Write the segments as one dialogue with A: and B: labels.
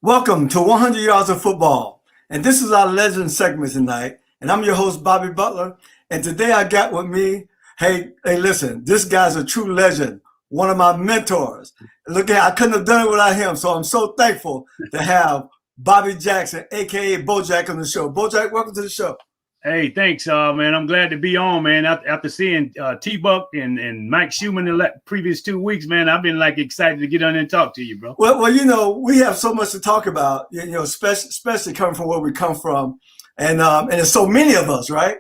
A: Welcome to 100 Yards of Football. And this is our legend segment tonight. And I'm your host, Bobby Butler. And today I got with me, hey, listen, this guy's a true legend, one of my mentors. Look I couldn't have done it without him. So I'm so thankful to have Bobby Jackson, a.k.a. Bojack, on the show. Bojack, welcome to the show.
B: Hey, thanks, man. I'm glad to be on, man. After seeing T-Buck and Mike Schumann the previous 2 weeks, man, I've been excited to get on and talk to you, bro.
A: Well, we have so much to talk about, especially coming from where we come from, and there's so many of us, right?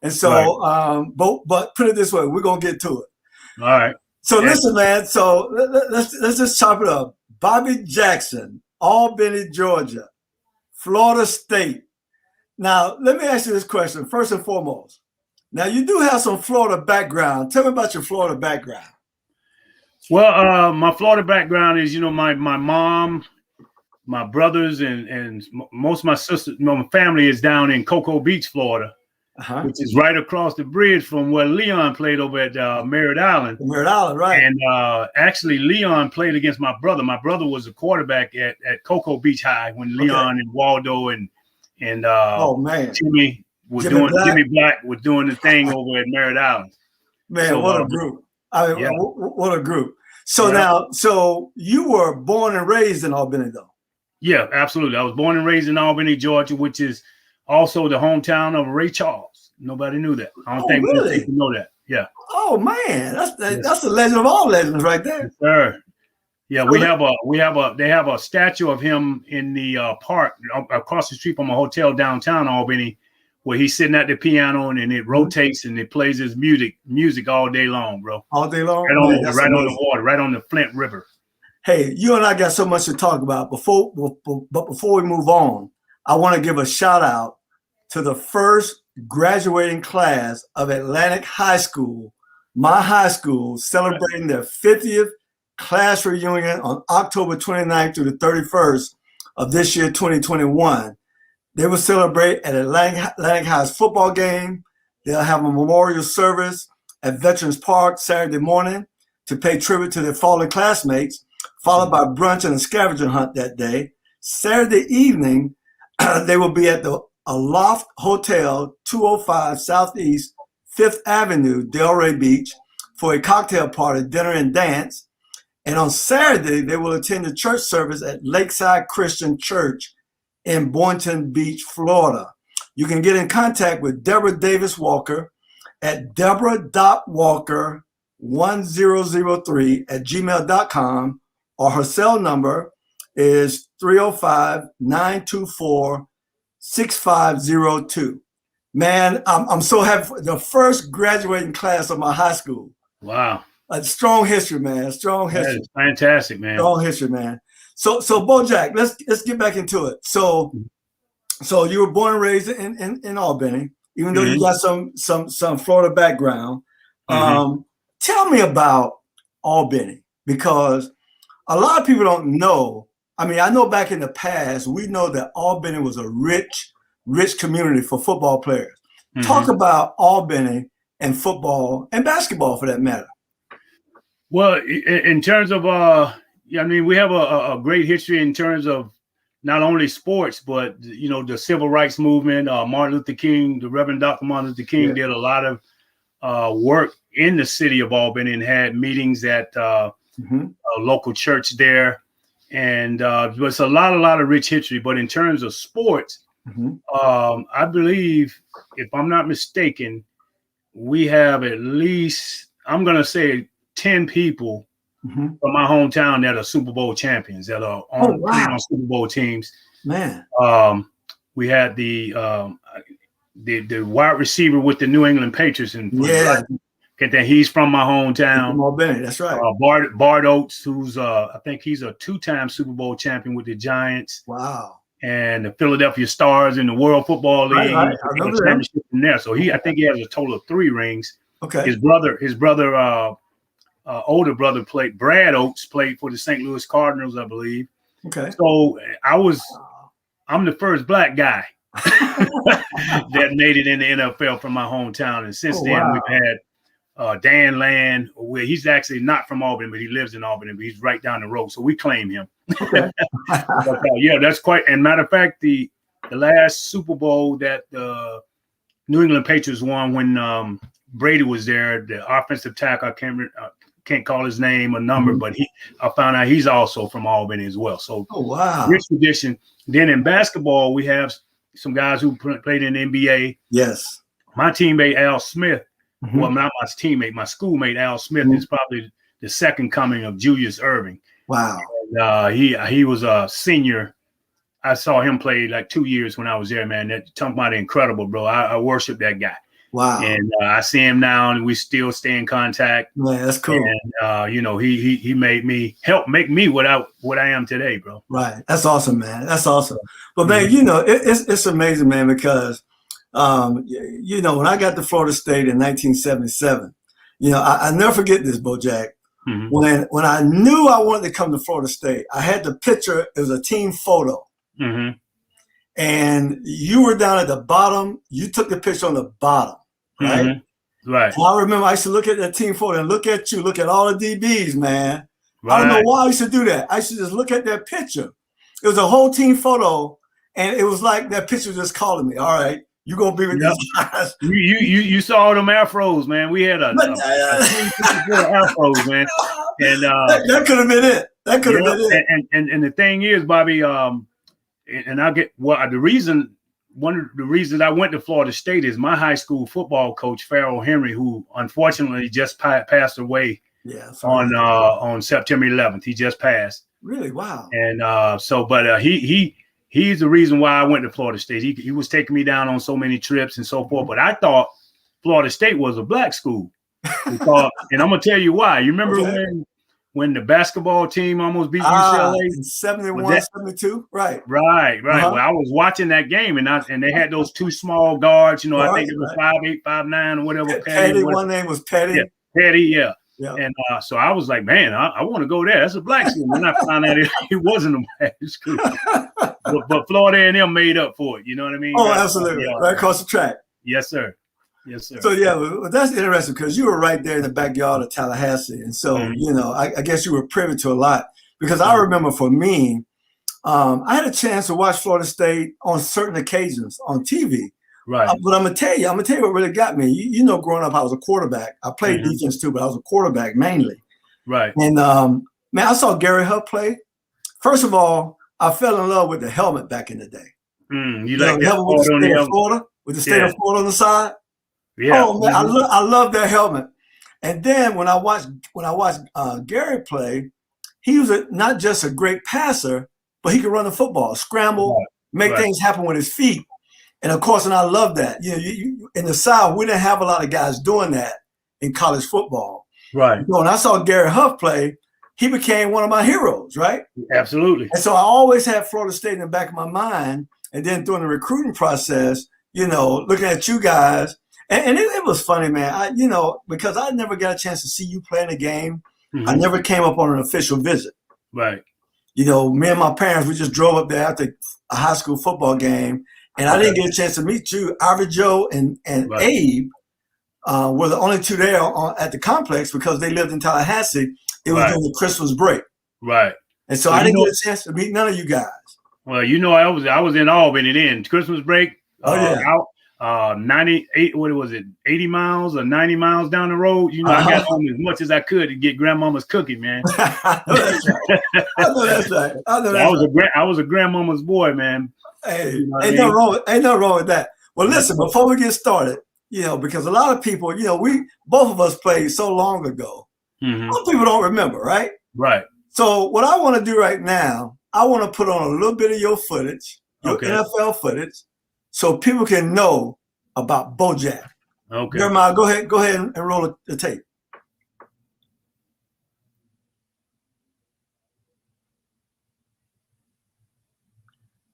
A: And so, right. But put it this way, we're gonna get to it.
B: All right.
A: So listen, man. So let's just chop it up. Bobby Jackson, Albany, Georgia, Florida State. Now, let me ask you this question first and foremost. Now, you do have some Florida background. Tell me about your Florida background.
B: Well, my Florida background is, my mom, my brothers, and most of my sisters, my family is down in Cocoa Beach, Florida, which is right across the bridge from where Leon played over at Merritt Island.
A: Merritt Island, right.
B: And actually, Leon played against my brother. My brother was a quarterback at Cocoa Beach High when Leon and Waldo and
A: oh man,
B: Jimmy Black was doing the thing over at Merritt Island.
A: Man, so, what a group! What a group! So now, so you were born and raised in Albany, though?
B: Yeah, absolutely. I was born and raised in Albany, Georgia, which is also the hometown of Ray Charles. Nobody knew that. I don't think most people know that. Yeah.
A: Oh man, that's the legend of all legends, right there.
B: Yes, sir. Yeah, they have a statue of him in the park across the street from a hotel downtown Albany, where he's sitting at the piano and it rotates and it plays his music all day long, bro.
A: All day long?
B: Right on the water, right on the Flint River.
A: Hey, you and I got so much to talk about. Before we move on, I want to give a shout out to the first graduating class of Atlantic High School, my high school, celebrating their 50th class reunion on October 29th through the 31st of this year, 2021. They will celebrate at Atlantic High's football game. They'll have a memorial service at Veterans Park Saturday morning to pay tribute to their fallen classmates, followed by brunch and a scavenger hunt that day. Saturday evening, they will be at the Aloft Hotel, 205 Southeast 5th Avenue, Delray Beach, for a cocktail party, dinner, and dance. And on Saturday, they will attend the church service at Lakeside Christian Church in Boynton Beach, Florida. You can get in contact with Deborah Davis Walker at deborah.walker1003@gmail.com, or her cell number is 305-924-6502. Man, I'm so happy. The first graduating class of my high school.
B: Wow.
A: A strong history, man. Strong history.
B: That is fantastic, man.
A: Strong history, man. So Bojack, let's get back into it. So you were born and raised in Albany, even though you got some Florida background. Tell me about Albany, because a lot of people don't know. I mean, I know back in the past, we know that Albany was a rich community for football players. Talk about Albany and football and basketball, for that matter.
B: Well, in terms of, we have a great history in terms of not only sports, but, the civil rights movement. Martin Luther King, the Reverend Dr. Martin Luther King did a lot of work in the city of Albany and had meetings at a local church there. And it's a lot of rich history. But in terms of sports, I believe, if I'm not mistaken, we have at least, I'm going to say, 10 people from my hometown that are Super Bowl champions, that are on Super Bowl teams.
A: Man,
B: we had the wide receiver with the New England Patriots, and he's from my hometown.
A: From Albany, that's right.
B: Bart Oates, who's I think he's a 2-time Super Bowl champion with the Giants.
A: Wow.
B: And the Philadelphia Stars in the World Football League.
A: Right. I remember
B: championship from there. So I think he has a total of 3 rings.
A: Okay.
B: His brother, older brother Brad Oates played for the St. Louis Cardinals, I believe.
A: Okay.
B: So I'm the first black guy that made it in the NFL from my hometown. And since then we've had Dan Land, where he's actually not from Albany, but he lives in Albany, but he's right down the road. So we claim him.
A: Okay.
B: But, yeah, that's quite. And matter of fact, the last Super Bowl that the New England Patriots won when Brady was there, the offensive tackle, I can't call his name or number, but I found out he's also from Albany as well. So,
A: wow,
B: rich tradition. Then in basketball, we have some guys who played in the NBA.
A: Yes.
B: My teammate Al Smith, well, not my teammate, my schoolmate Al Smith is probably the second coming of Julius Erving.
A: Wow.
B: And, he was a senior. I saw him play like 2 years when I was there, man. That talking about incredible, bro. I worship that guy.
A: Wow.
B: And I see him now, and we still stay in contact.
A: Man, that's cool.
B: And he made me make me what I am today, bro.
A: Right. That's awesome, man. That's awesome. But man, it's amazing, man, because when I got to Florida State in 1977, I never forget this, Bojack. When I knew I wanted to come to Florida State, I had the picture. It was a team photo. And you were down at the bottom. You took the picture on the bottom, right?
B: Right.
A: And I remember I used to look at that team photo and look at you, look at all the DBs, man.
B: Right.
A: I don't know why I used to do that. I used to just look at that picture. It was a whole team photo, and it was like that picture just calling me. All right, you gonna be with these guys.
B: You saw them afros, man. We had a afros, man. And
A: that could have been it. That could have been it.
B: And the thing is, Bobby, and I'll get one of the reasons I went to Florida State is my high school football coach, Farrell Henry, who unfortunately just passed away on September 11th. He just passed.
A: Really? Wow.
B: And he's the reason why I went to Florida State. He was taking me down on so many trips and so forth. But I thought Florida State was a black school. And I'm gonna tell you why. You remember when the basketball team almost beat UCLA?
A: In 71, 72? Right.
B: Right. Well, I was watching that game, and they had those two small guards. I think it was 5'8", 5'9", or whatever.
A: Petty. One name was Petty.
B: Yeah, Petty, yeah. And so I was like, man, I want to go there. That's a black school. And I found out it wasn't a black school. but Florida A&M made up for it. You know what I mean?
A: Oh, absolutely. Right across the track.
B: Yes, sir. Yes, sir.
A: So, well, that's interesting because you were right there in the backyard of Tallahassee. And so, I guess you were privy to a lot because I remember for me, I had a chance to watch Florida State on certain occasions on TV.
B: Right.
A: But I'm going to tell you what really got me. Growing up, I was a quarterback. I played defense too, but I was a quarterback mainly. Right. And, man, I saw Gary Huff play. First of all, I fell in love with the helmet back in the day.
B: You like
A: the helmet with the state of Florida? With the state of Florida on the side? Yeah. Oh man, I love that helmet. And then when I watched Gary play, he was not just a great passer, but he could run the football, scramble, make things happen with his feet. And of course, and I love that. You in the South, we didn't have a lot of guys doing that in college football. Right. So when I saw Gary Huff play, he became one of my heroes. Right.
B: Absolutely.
A: And so I always had Florida State in the back of my mind. And then during the recruiting process, looking at you guys. And it was funny, man. Because I never got a chance to see you play in a game. I never came up on an official visit. Right. Me and my parents, we just drove up there after a high school football game, and I didn't get a chance to meet you. Ivy Joe and Abe were the only two there at the complex because they lived in Tallahassee. It was during the Christmas break. Right. And so I didn't get a chance to meet none of you guys.
B: Well, I was in Albany then. Christmas break. 98, what was it, 80 miles or 90 miles down the road? I got home as much as I could to get grandmama's cookie, man.
A: I know that's right.
B: I was a grandmama's boy, man.
A: Hey, ain't nothing wrong with that. Well, listen, before we get started, because a lot of people, both of us played so long ago. Most people don't remember, right? Right. So what I want to do right now, I want to put on a little bit of your footage, your NFL footage, so people can know about Bojack. Okay. Jeremiah, go ahead and roll the tape.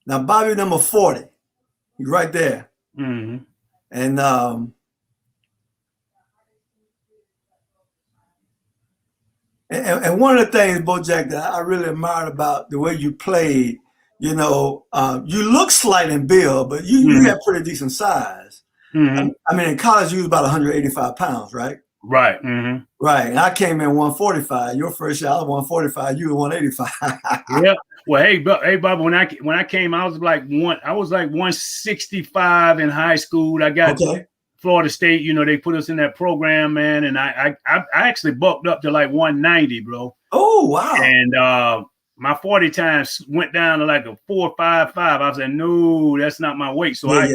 A: Now, Bobby number 40, he's right there. And and one of the things, Bojack, that I really admired about the way you played, you look slight in build, but you have pretty decent size. I mean, in college, you was about 185 pounds, right?
B: Right. Mm-hmm.
A: Right. And I came in 145. Your first year, I was 145. You were 185.
B: Yeah. Well, hey, Bob. When I came, I was like 165 in high school. I got Florida State. You know, they put us in that program, man, and I actually bucked up to like 190, bro.
A: Oh wow.
B: And my 40 times went down to like a 4.55. I was like, no, that's not my weight. So
A: yeah.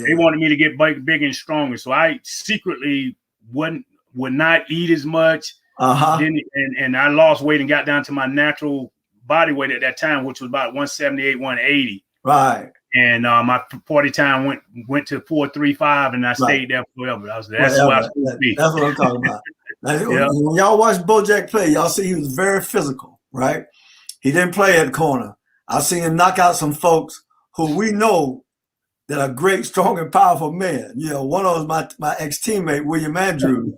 B: They wanted me to get big and stronger. So I secretly would not eat as much. And I lost weight and got down to my natural body weight at that time, which was about 178, 180.
A: Right.
B: And my 40 time went to 4.35, and I stayed there forever. That's where I was supposed to be.
A: That's what I'm talking about. When y'all watch Bojack play, y'all see he was very physical, right? He didn't play at corner. I've seen him knock out some folks who we know that are great, strong, and powerful men. You know, one of them is my ex-teammate, William Andrews.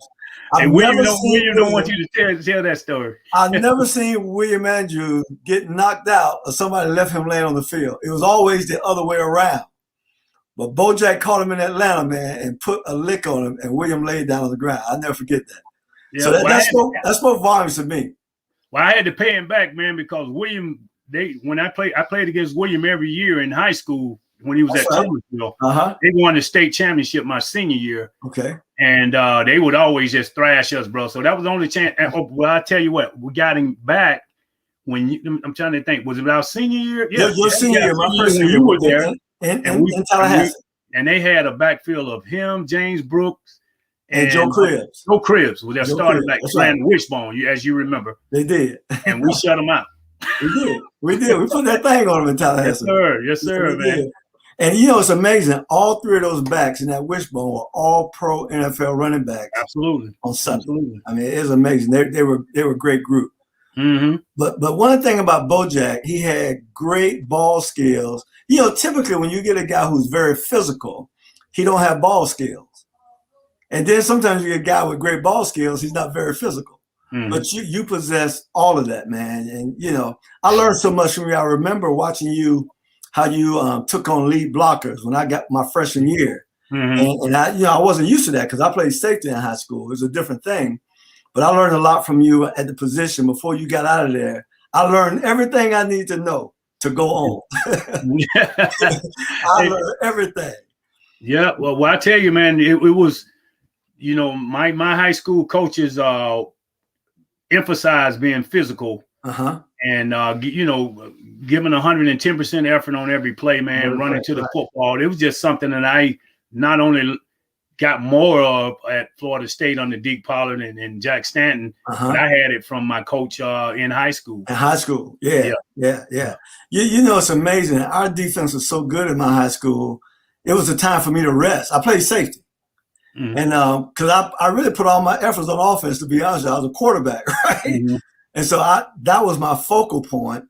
B: And William don't want you to tell that story.
A: I've never seen William Andrews get knocked out or somebody left him laying on the field. It was always the other way around. But Bojack caught him in Atlanta, man, and put a lick on him, and William laid down on the ground. I'll never forget that. Yeah, so that spoke volumes to me.
B: Well, I had to pay him back, man, because William, I played against William every year in high school when he was at Thomasville. They won the state championship my senior year.
A: Okay.
B: And they would always just thrash us, bro. So that was the only chance. Well, I tell you what, we got him back when I'm trying to think. Was it our senior year?
A: Yeah, your senior year. My first year,
B: you were there
A: in Tallahassee.
B: And they had a backfield of him, James Brooks,
A: and Joe Cribbs.
B: Joe Cribbs was their starting back playing Wishbone, as you remember.
A: They did.
B: And we shut them out.
A: We did. We put that thing on them in Tallahassee.
B: Yes, sir, man.
A: Did. And you know, it's amazing. All three of those backs in that Wishbone were all pro NFL running backs.
B: Absolutely.
A: On Sunday. Absolutely. I mean, it was amazing. They were a great group.
B: Mm-hmm.
A: But one thing about Bojack, he had great ball skills. You know, typically when you get a guy who's very physical, he don't have ball skills. And then sometimes you get a guy with great ball skills, he's not very physical. Mm-hmm. But you possess all of that, man. And, you know, I learned so much from you. I remember watching you, how you took on lead blockers when I got my freshman year. Mm-hmm. And I wasn't used to that because I played safety in high school. It was a different thing. But I learned a lot from you at the position before you got out of there. I learned everything I need to know to go on. I learned everything.
B: Yeah. Well, I tell you, man, it was, you know, my high school coaches emphasized being physical and, you know, giving 110% effort on every play, man, running to the football. It was just something that I not only got more of at Florida State under Deke Pollard and Jack Stanton, but I had it from my coach in high school.
A: In high school, yeah. You know, it's amazing. Our defense was so good in my high school. It was a time for me to rest. I played safety. Mm-hmm. And because I really put all my efforts on offense, to be honest with you. I was a quarterback, right? Mm-hmm. And so that was my focal point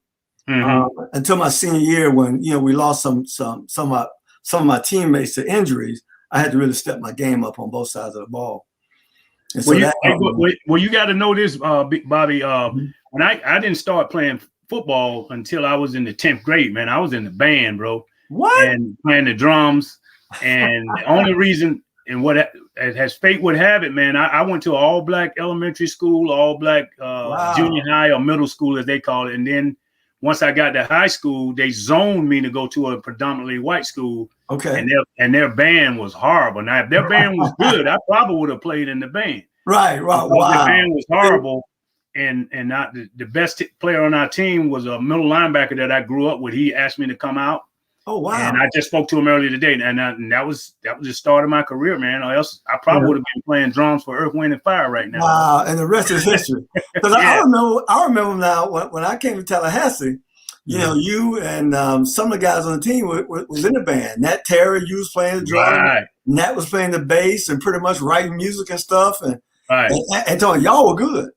A: until my senior year when, you know, we lost some of my teammates to injuries. I had to really step my game up on both sides of the ball. And so
B: you got to know this, Bobby. When I didn't start playing football until I was in the 10th grade, man. I was in the band, bro.
A: What?
B: And playing the drums. And the only reason, and what as fate would have it, man, I went to an all-black elementary school, all-black junior high or middle school, as they call it. And then once I got to high school, they zoned me to go to a predominantly white school.
A: Okay.
B: And their band was horrible. Now, if their band was good, I probably would have played in the band.
A: Right. Wow.
B: The band was horrible. And not the best player on our team was a middle linebacker that I grew up with. He asked me to come out.
A: Oh, wow.
B: And I just spoke to him earlier today. And that was the start of my career, man. Or else I probably would have been playing drums for Earth, Wind, and Fire right now.
A: Wow. And the rest is history. Because I remember now when I came to Tallahassee, you know, you and some of the guys on the team was in the band. Nat Terry, you was playing the drum.
B: Right.
A: Nat was playing the bass and pretty much writing music and stuff. And Tony, y'all were good.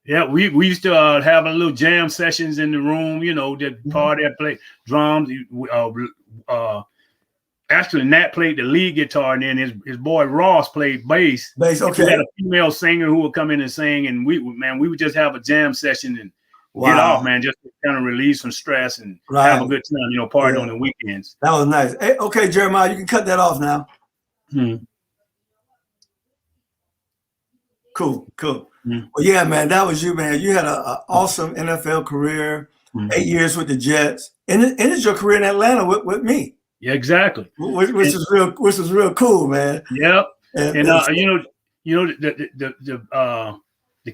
B: Yeah, we used to have a little jam sessions in the room, you know, the party that played drums. Actually, Nat played the lead guitar, and then his boy Ross played bass.
A: Okay.
B: We had a female singer who would come in and sing, and we would just have a jam session and get off, man, just to kind of release some stress and have a good time, you know, party on the weekends.
A: That was nice. Hey, okay, Jeremiah, you can cut that off now. Cool.
B: Mm-hmm.
A: Well, yeah, man, that was you, man. You had an awesome NFL career, 8 years with the Jets, and ended your career in Atlanta with me.
B: Yeah, exactly.
A: Which is real cool, man.
B: Yep.
A: And
B: to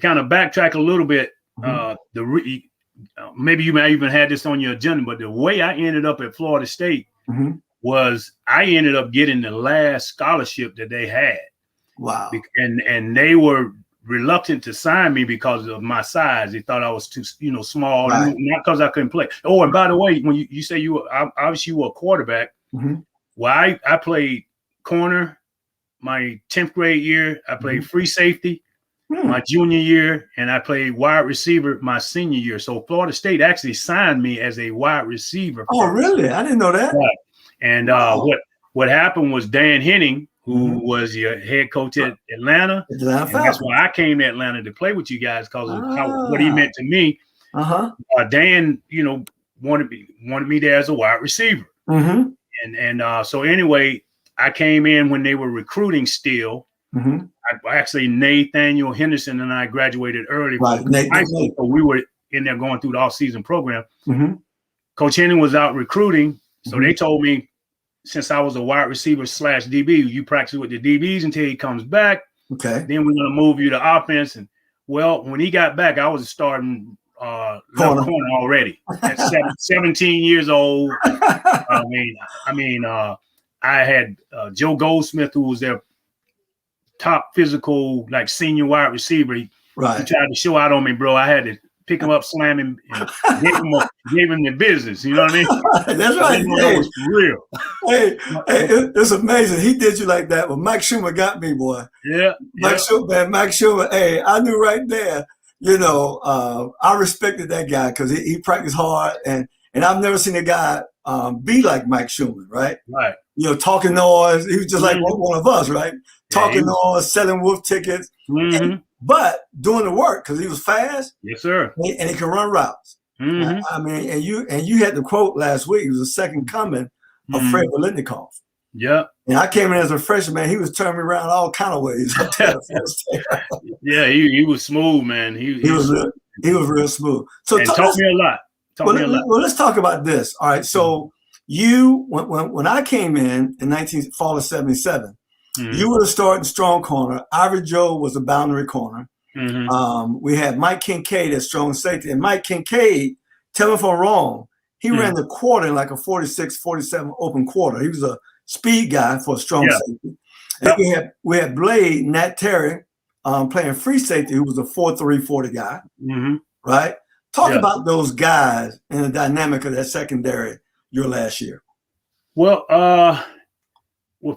B: kind of backtrack a little bit, maybe you may even had this on your agenda, but the way I ended up at Florida State was I ended up getting the last scholarship that they had.
A: Wow.
B: And they were reluctant to sign me because of my size. They thought I was too, small, not because I couldn't play. Oh, and by the way, when you say you were, obviously you were a quarterback. Well, I played corner my 10th grade year. I played free safety my junior year, and I played wide receiver my senior year. So Florida State actually signed me as a wide receiver.
A: Oh, really? I didn't know that.
B: Right. And what happened was Dan Henning, who was your head coach at Atlanta, and that's why I came to Atlanta to play with you guys because of what he meant to me. Dan, wanted me there as a wide receiver. So anyway, I came in when they were recruiting still. Actually, Nathaniel Henderson and I graduated early. Right. So we were in there going through the off-season program. Coach Henning was out recruiting, so they told me, since I was a wide receiver / DB, you practice with the DBs until he comes back. Okay. Then we're going to move you to offense. And well, when he got back, I was starting left corner already at 17 years old. I had Joe Goldsmith, who was their top physical, like senior wide receiver. He tried to show out on me, bro. I had to pick him up, slam him, and gave him the business. You know what I mean?
A: That's right.
B: That was real.
A: Hey, it's amazing. He did you like that. But Mike Schumer got me, boy. Yeah. Mike Schumer. Hey, I knew right there. I respected that guy because he practiced hard, and I've never seen a guy be like Mike Schumer, right? Right. Talking noise. He was just like one of us, right? Talking noise, selling wolf tickets, but doing the work because he was fast. Yes, sir. And he could run routes. And you had the quote last week. He was the second coming of Fred Biletnikoff. Yeah. And I came in as a freshman, man. He was turning me around all kind of ways.
B: Yeah, he was smooth, man. He was
A: real smooth. So
B: taught me a lot.
A: Well, let's talk about this. All right. So you, when I came in fall of 77, you were the starting strong corner. Ivory Joe was a boundary corner. We had Mike Kincaid as strong safety. And Mike Kincaid, tell me if I'm wrong, he ran the quarter in like a 46, 47 open quarter. He was a speed guy for a strong safety. And we had Blade, Nat Terry, playing free safety, who was a 4.3 40 guy. Right? Talk about those guys and the dynamic of that secondary your last year.
B: Well,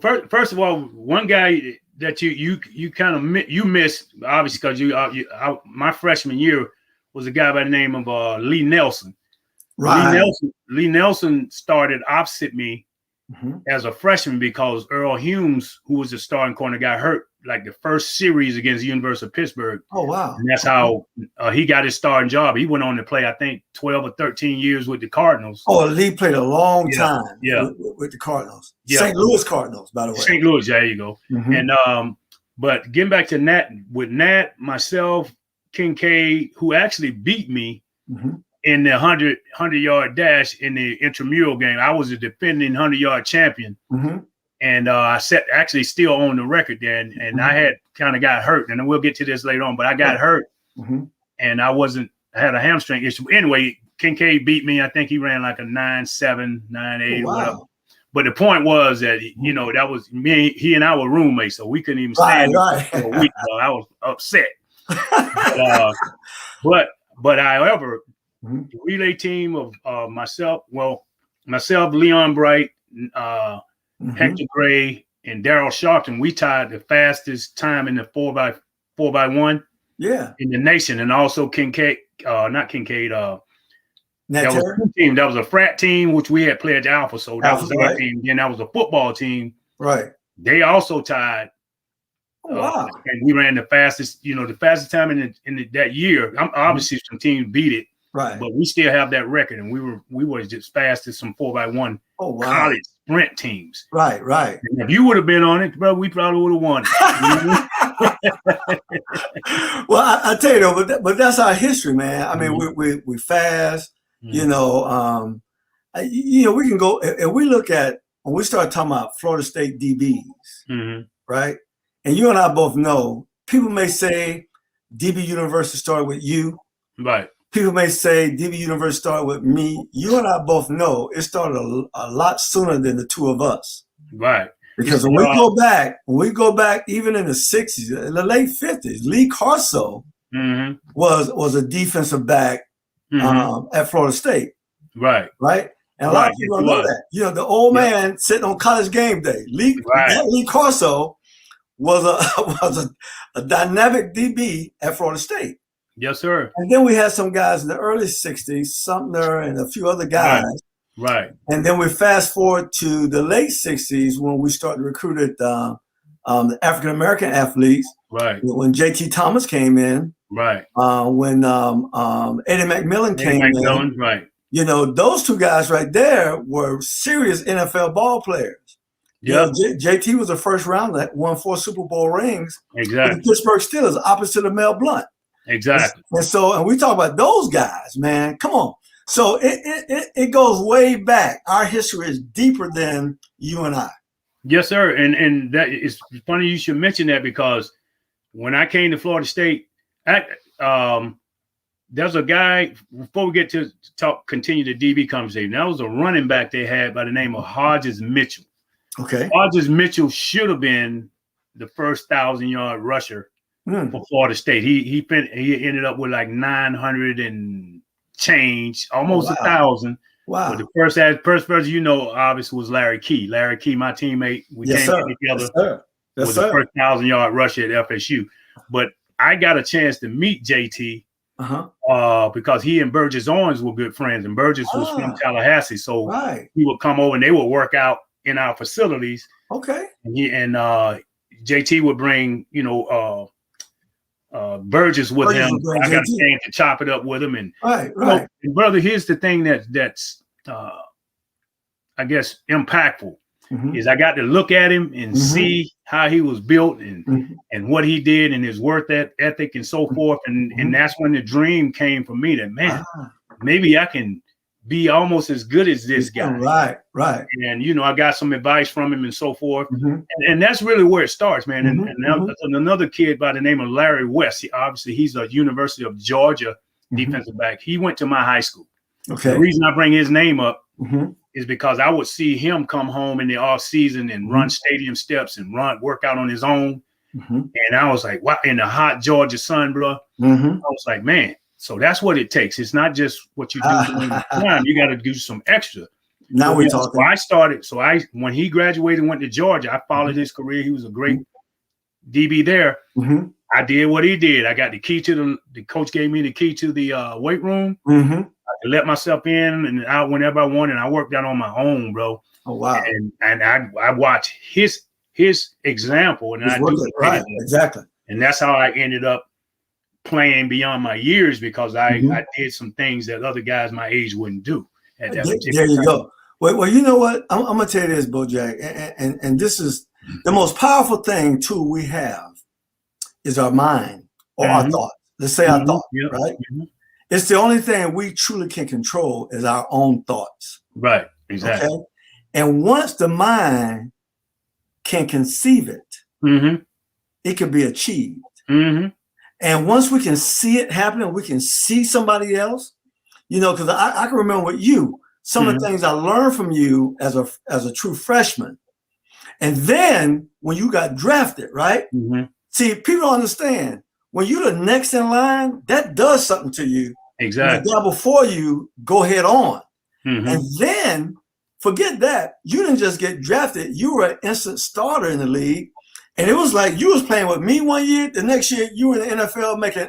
B: first of all, one guy that you kind of missed, obviously, because my freshman year was a guy by the name of Lee Nelson. Right. Lee Nelson started opposite me as a freshman because Earl Humes, who was the starting corner, got hurt like the first series against the University of Pittsburgh. Oh, wow. And that's how he got his starting job. He went on to play, I think, 12 or 13 years with the Cardinals.
A: Oh, Lee played a long time with the Cardinals. Yeah. St. Louis Cardinals, by the way.
B: St. Louis, there you go. And but getting back to Nat, with Nat, myself, Kincaid, who actually beat me in the 100-yard dash in the intramural game. I was a defending 100-yard champion. And I actually still on the record there. And I had kind of got hurt. And we'll get to this later on, but I got hurt. And I had a hamstring issue. Anyway, Kincaid beat me. I think he ran like a 9.7, 9.8 or whatever. But the point was that, that was me. He and I were roommates, so we couldn't even stand for a week. So I was upset. But however, the relay team of myself, Leon Bright, Hector Gray, and Daryl Sharpton, we tied the fastest time in the 4x1 in the nation. And also Kincaid, not Kincaid, that was a team. That was a frat team, which we had pledged Alpha. So that was our team. Then that was a football team. Right. They also tied. Wow. And we ran the fastest, the fastest time in that year. Obviously, some teams beat it. Right. But we still have that record, and we were just fast as some 4x1 college sprint teams. Right. And if you would have been on it, bro, we probably would have won it.
A: Well, I tell you though, but that's our history, man. I mean, we fast, you know. We can go if we look at when we start talking about Florida State DBs, right? And you and I both know people may say DB University started with you,
B: right?
A: People may say DB University started with me. You and I both know it started a lot sooner than the two of us,
B: right?
A: Because when we go back, even in the 60s, in the late 50s, Lee Carso was a defensive back at Florida State,
B: right?
A: And a lot of people don't know that. You know, the old man sitting on college game day, Lee Carso was a dynamic DB at Florida State.
B: Yes, sir.
A: And then we had some guys in the early 60s, Sumner and a few other guys.
B: Right.
A: And then we fast forward to the late 60s when we started recruiting the African-American athletes.
B: Right.
A: When J.T. Thomas came in.
B: Right.
A: When Eddie McMillan came in.
B: Right.
A: You know, those two guys right there were serious NFL ball players.
B: Yeah.
A: You know, JT was a first rounder that won 4 Super Bowl rings.
B: Exactly.
A: With the Pittsburgh Steelers, opposite of Mel Blount.
B: Exactly.
A: And we talk about those guys, man. Come on. So it goes way back. Our history is deeper than you and I.
B: Yes, sir. And that is funny you should mention that, because when I came to Florida State, there's a guy, before we get to continue the DB conversation, that was a running back they had by the name of Hodges Mitchell.
A: Okay.
B: Hodges Mitchell should have been the first 1,000-yard rusher for Florida State. He ended up with like 900 and change, almost 1,000.
A: Wow.
B: But the first person, you know, obviously was Larry Key. Larry Key, my teammate, we came together. Was the first 1,000-yard rusher at FSU. But I got a chance to meet JT because he and Burgess Owens were good friends, and Burgess was from Tallahassee. So he would come over and they would work out in our facilities.
A: Okay.
B: And JT would bring, you know, Burgess with him. I got a chance to chop it up with him. And
A: right.
B: You know, and brother, here's the thing that's I guess impactful is I got to look at him and see how he was built and what he did and his work ethic and so forth. And that's when the dream came for me that, man, maybe I can be almost as good as this guy.
A: Right.
B: And, you know, I got some advice from him and so forth. And that's really where it starts, man. And another kid by the name of Larry West, he's a University of Georgia defensive back. He went to my high school.
A: Okay.
B: The reason I bring his name up is because I would see him come home in the off season and run stadium steps and work out on his own. And I was like, wow, in the hot Georgia sun, bro. I was like, man, so that's what it takes. It's not just what you do during the time. You got to do some extra.
A: Now we're talking.
B: When he graduated and went to Georgia, I followed his career. He was a great DB there. I did what he did. I got the key to the coach gave me the key to the weight room. I could let myself in and out whenever I wanted. And I worked out on my own, bro.
A: Oh, wow.
B: And I watched his example. And I do
A: right. Exactly.
B: And that's how I ended up playing beyond my years, because I did some things that other guys my age wouldn't do at that particular
A: time. There you
B: go.
A: go. Well, you know what? I'm going to tell you this, Bojack, and this is the most powerful thing, too, we have is our mind or our thoughts. Let's say our thoughts, right? It's the only thing we truly can control is our own thoughts.
B: Right, exactly.
A: Okay? And once the mind can conceive it, it can be achieved. And once we can see it happening, we can see somebody else, you know, because I can remember with you, some of the things I learned from you as a true freshman. And then when you got drafted, right? See, people don't understand. When you're the next in line, that does something to you.
B: Exactly.
A: The guy before you go head on. And then forget that. You didn't just get drafted. You were an instant starter in the league. And it was like you was playing with me one year. The next year, you were in the NFL making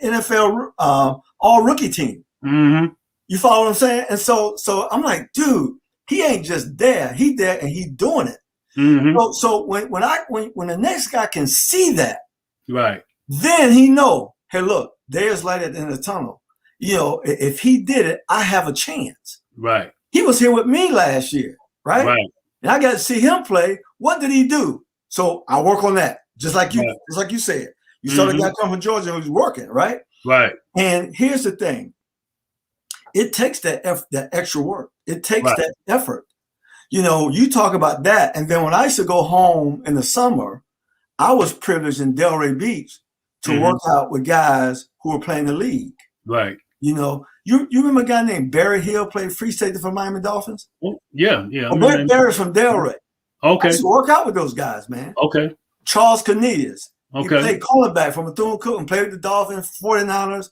A: NFL all-rookie team. You follow what I'm saying? And so I'm like, dude, he ain't just there. He there and he doing it. So when the next guy can see that,
B: right,
A: then he know, hey, look, there's light at the end of the tunnel. You know, if he did it, I have a chance.
B: Right.
A: He was here with me last year, right? And I got to see him play. What did he do? So I work on that. just like you said. You saw the guy come from Georgia who's working, right?
B: Right.
A: And here's the thing. It takes that extra work. It takes that effort. You know, you talk about that. And then when I used to go home in the summer, I was privileged in Delray Beach to work out with guys who were playing the league.
B: Right.
A: You know, you remember a guy named Barry Hill, played free safety for Miami Dolphins?
B: Oh, yeah.
A: Well, Barry's from Delray.
B: Okay.
A: I used to work out with those guys, man.
B: Okay.
A: Charles Cornelius.
B: Okay.
A: He played cornerback from Bethune-Cookman and played with the Dolphins, 49ers.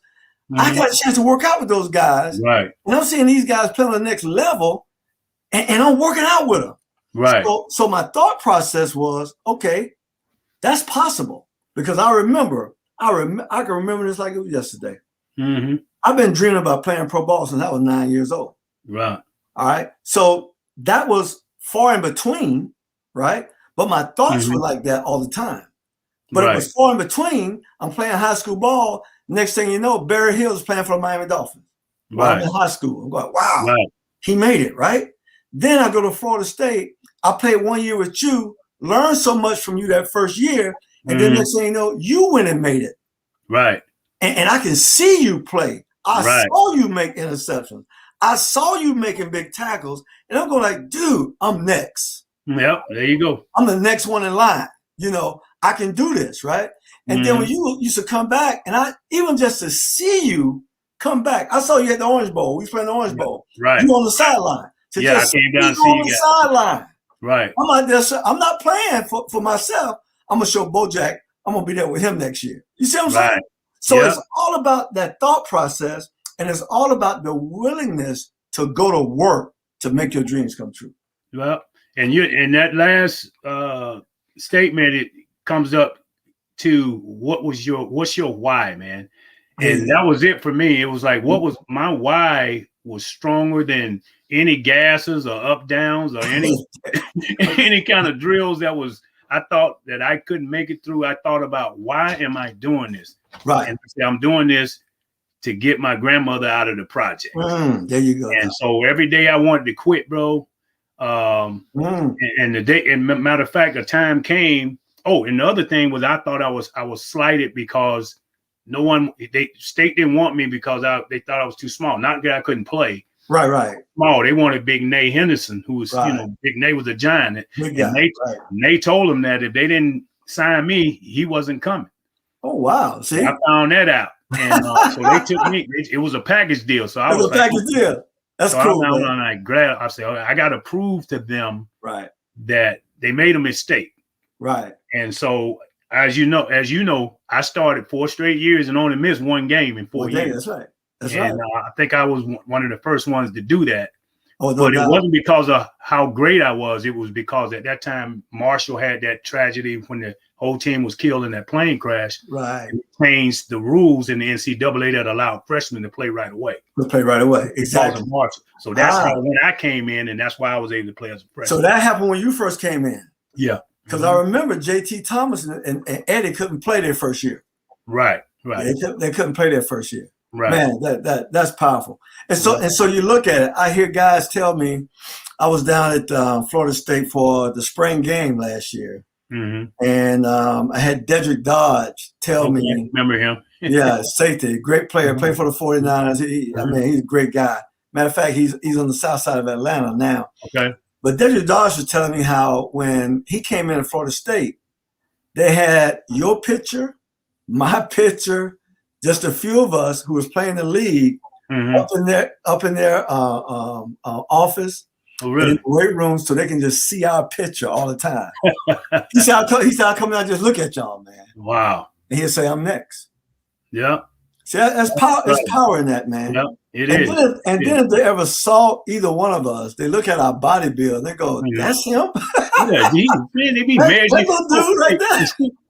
A: I got a chance to work out with those guys.
B: Right.
A: And I'm seeing these guys play on the next level, and I'm working out with them.
B: Right.
A: So my thought process was, okay, that's possible. Because I can remember this like it was yesterday. I've been dreaming about playing pro ball since I was 9 years old.
B: Right.
A: All right. So that was far in between, right? But my thoughts were like that all the time. But it was far in between. I'm playing high school ball. Next thing you know, Barry Hill is playing for the Miami Dolphins. While I'm in high school. I'm going, wow, he made it, right? Then I go to Florida State. I played 1 year with you, learned so much from you that first year. And then next thing you know, you went and made it.
B: Right.
A: And I can see you play. I saw you make interceptions. I saw you making big tackles. And I'm going like, dude, I'm next.
B: Yep, there you go.
A: I'm the next one in line. You know, I can do this, right? And then when you used to come back, and even just to see you come back, I saw you at the Orange Bowl. We was playing the Orange Bowl.
B: Right.
A: You on the sideline.
B: I came down to see
A: you on
B: you
A: the sideline.
B: Right.
A: I'm out there. I'm not playing for myself. I'm going to show Bojack. I'm going to be there with him next year. You see what I'm saying? So it's all about that thought process, and it's all about the willingness to go to work to make your dreams come true.
B: Well, and in that last statement, it comes up to what's your why, man? And that was it for me. It was like, what was my why was stronger than any gases or up downs or any kind of drills that was. I thought that I couldn't make it through. I thought about, why am I doing this?
A: Right.
B: And I said, I'm doing this to get my grandmother out of the project.
A: There you go.
B: And so every day I wanted to quit, bro. And matter of fact, a time came. Oh, and the other thing was, I thought I was slighted because state didn't want me because they thought I was too small. Not that I couldn't play.
A: Right.
B: Small. They wanted Big Nay Henderson, who was, Big Nay was a giant. They told him that if they didn't sign me, he wasn't coming.
A: Oh, wow. See?
B: I found that out. And so they took me. It was a package deal. So I was like,
A: package deal. That's cool.
B: I said, I got to prove to them that they made a mistake.
A: Right.
B: And so, as you know, I started 4 straight years and only missed 1 game in 4 years.
A: That's right.
B: And I think I was one of the first ones to do that.
A: Oh,
B: but it wasn't because of how great I was. It was because at that time, Marshall had that tragedy when the whole team was killed in that plane crash.
A: Right.
B: It changed the rules in the NCAA that allowed freshmen to play right away.
A: Exactly.
B: Marshall. So that's how when I came in, and that's why I was able to play as a freshman.
A: So that happened when you first came in.
B: Yeah.
A: Because I remember JT Thomas and Eddie couldn't play their first year.
B: Right.
A: They couldn't play their first year.
B: Right.
A: Man, that's powerful. And so you look at it. I hear guys tell me, I was down at Florida State for the spring game last year, and I had Dedrick Dodge tell me.
B: Remember him?
A: Safety, great player, played for the 49ers. He's a great guy. Matter of fact, he's on the south side of Atlanta now.
B: Okay.
A: But Dedrick Dodge was telling me how when he came in at Florida State, they had your picture, my picture, just a few of us who was playing the league up in their office, in the weight room, so they can just see our picture all the time. He said, "I come out and just look at y'all, man."
B: Wow.
A: And he'll say, "I'm next."
B: Yeah.
A: See, that's power. There's power in that, man.
B: Yeah, it is.
A: Then if they ever saw either one of us, they look at our body build, they go, "That's him."
B: They be mad.
A: That little dude right there.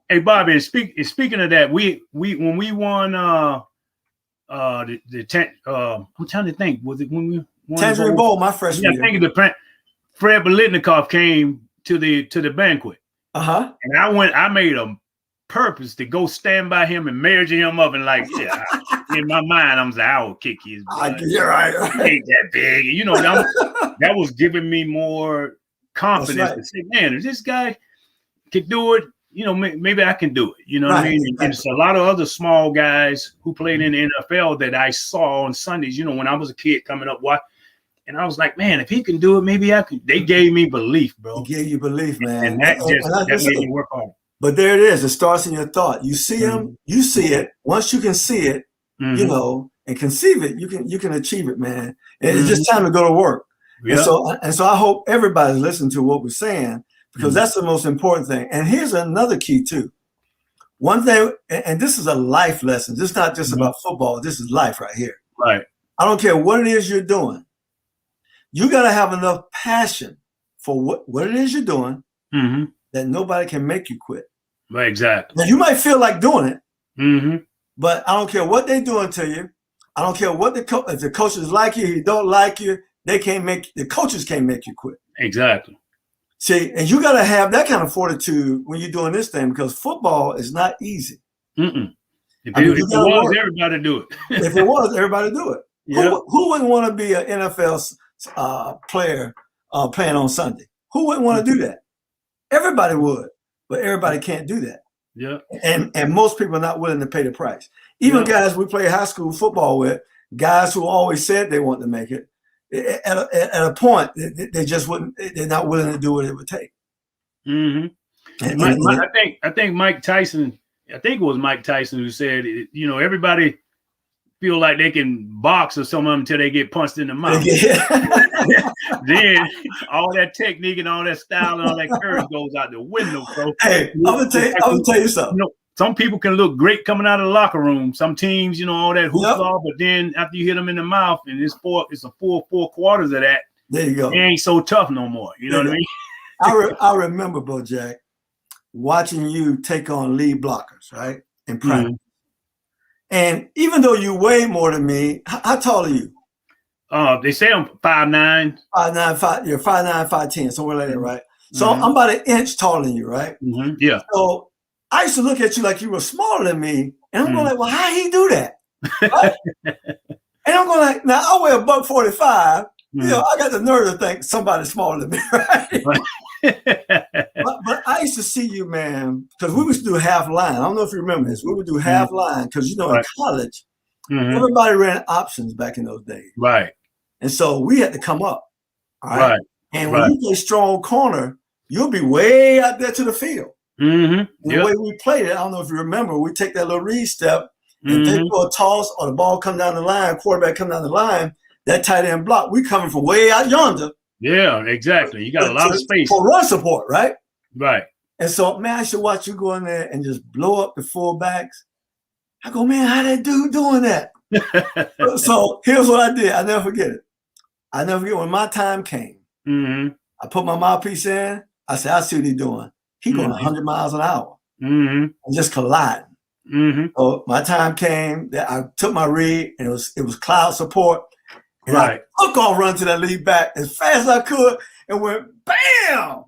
B: Hey, Bobby, speaking of that, we when we won I'm trying to think, was it when we won
A: Tangerine Bowl my freshman year?
B: I think Fred Biletnikoff came to the banquet. And I made a purpose to go stand by him and measure him up, and in my mind, I'm like, I will kick his butt.
A: You're right.
B: He ain't that big. That was giving me more confidence to say, man, if this guy could do it, maybe I can do it. You know what I mean?
A: Exactly.
B: And it's a lot of other small guys who played in the NFL that I saw on Sundays, when I was a kid coming up. And I was like, man, if he can do it, maybe I can. They gave me belief, bro.
A: He gave you belief, man.
B: And that made me work hard.
A: But there it is. It starts in your thought. You see him, you see it. Once you can see it, and conceive it, you can achieve it, man. And it's just time to go to work. Yep. And so I hope everybody's listening to what we're saying, because that's the most important thing. And here's another key too. One thing, and this is a life lesson. This is not just about football. This is life right here.
B: Right.
A: I don't care what it is you're doing. You got to have enough passion for what it is you're doing that nobody can make you quit.
B: Right, exactly.
A: Now, you might feel like doing it, but I don't care what they're doing to you. I don't care what if the coaches like you, you don't like you, the coaches can't make you quit.
B: Exactly.
A: See, and you got to have that kind of fortitude when you're doing this thing, because football is not easy.
B: If it was, everybody do it.
A: If it was, everybody do it. Yep. Who wouldn't want to be an NFL player playing on Sunday? Who wouldn't want to do that? Everybody would, but everybody can't do that.
B: Yeah.
A: And most people are not willing to pay the price. Even guys we play high school football with, guys who always said they want to make it, at a point they just wouldn't. They're not willing to do what it would take.
B: I think Mike Tyson. I think it was Mike Tyson who said, everybody feel like they can box or some of them until they get punched in the mouth. Then all that technique and all that style and all that courage goes out the window, bro.
A: Hey, I'm gonna tell you something.
B: Some people can look great coming out of the locker room. Some teams, all that hoopla, but then after you hit them in the mouth, and it's a full 4 quarters of that.
A: There you go.
B: It ain't so tough no more. You know what I mean?
A: I remember, Bojack, watching you take on lead blockers, right, in practice. And even though you weigh more than me, how tall are you?
B: They say I'm 5'9".
A: 5'9", you're 5'9", 5'10", somewhere like that, right? So I'm about an inch taller than you, right?
B: Yeah.
A: So I used to look at you like you were smaller than me, and I'm going like, well, how he do that? Right? And I'm going like, now I weigh $145. I got the nerve to think somebody's smaller than me, right? but I used to see you, man, because we used to do half line. I don't know if you remember this. We would do half line because, in college, everybody ran options back in those days.
B: Right.
A: And so we had to come up. All right. And when you play strong corner, you'll be way out there to the field. The way we played it, I don't know if you remember, we take that little read step, and they do a toss or the ball come down the line, quarterback come down the line, that tight end block, we coming from way out yonder.
B: Yeah, exactly. You got a lot of space.
A: For run support, right?
B: Right.
A: And so, man, I should watch you go in there and just blow up the fullbacks. I go, man, how that dude doing that? So here's what I did. I never forget it. I never forget when my time came. I put my mouthpiece in. I said, I see what he's doing. He going 100 miles an hour. And just colliding. So my time came. That I took my read, and it was cloud support. And I took off, run to that lead back as fast as I could, and went bam.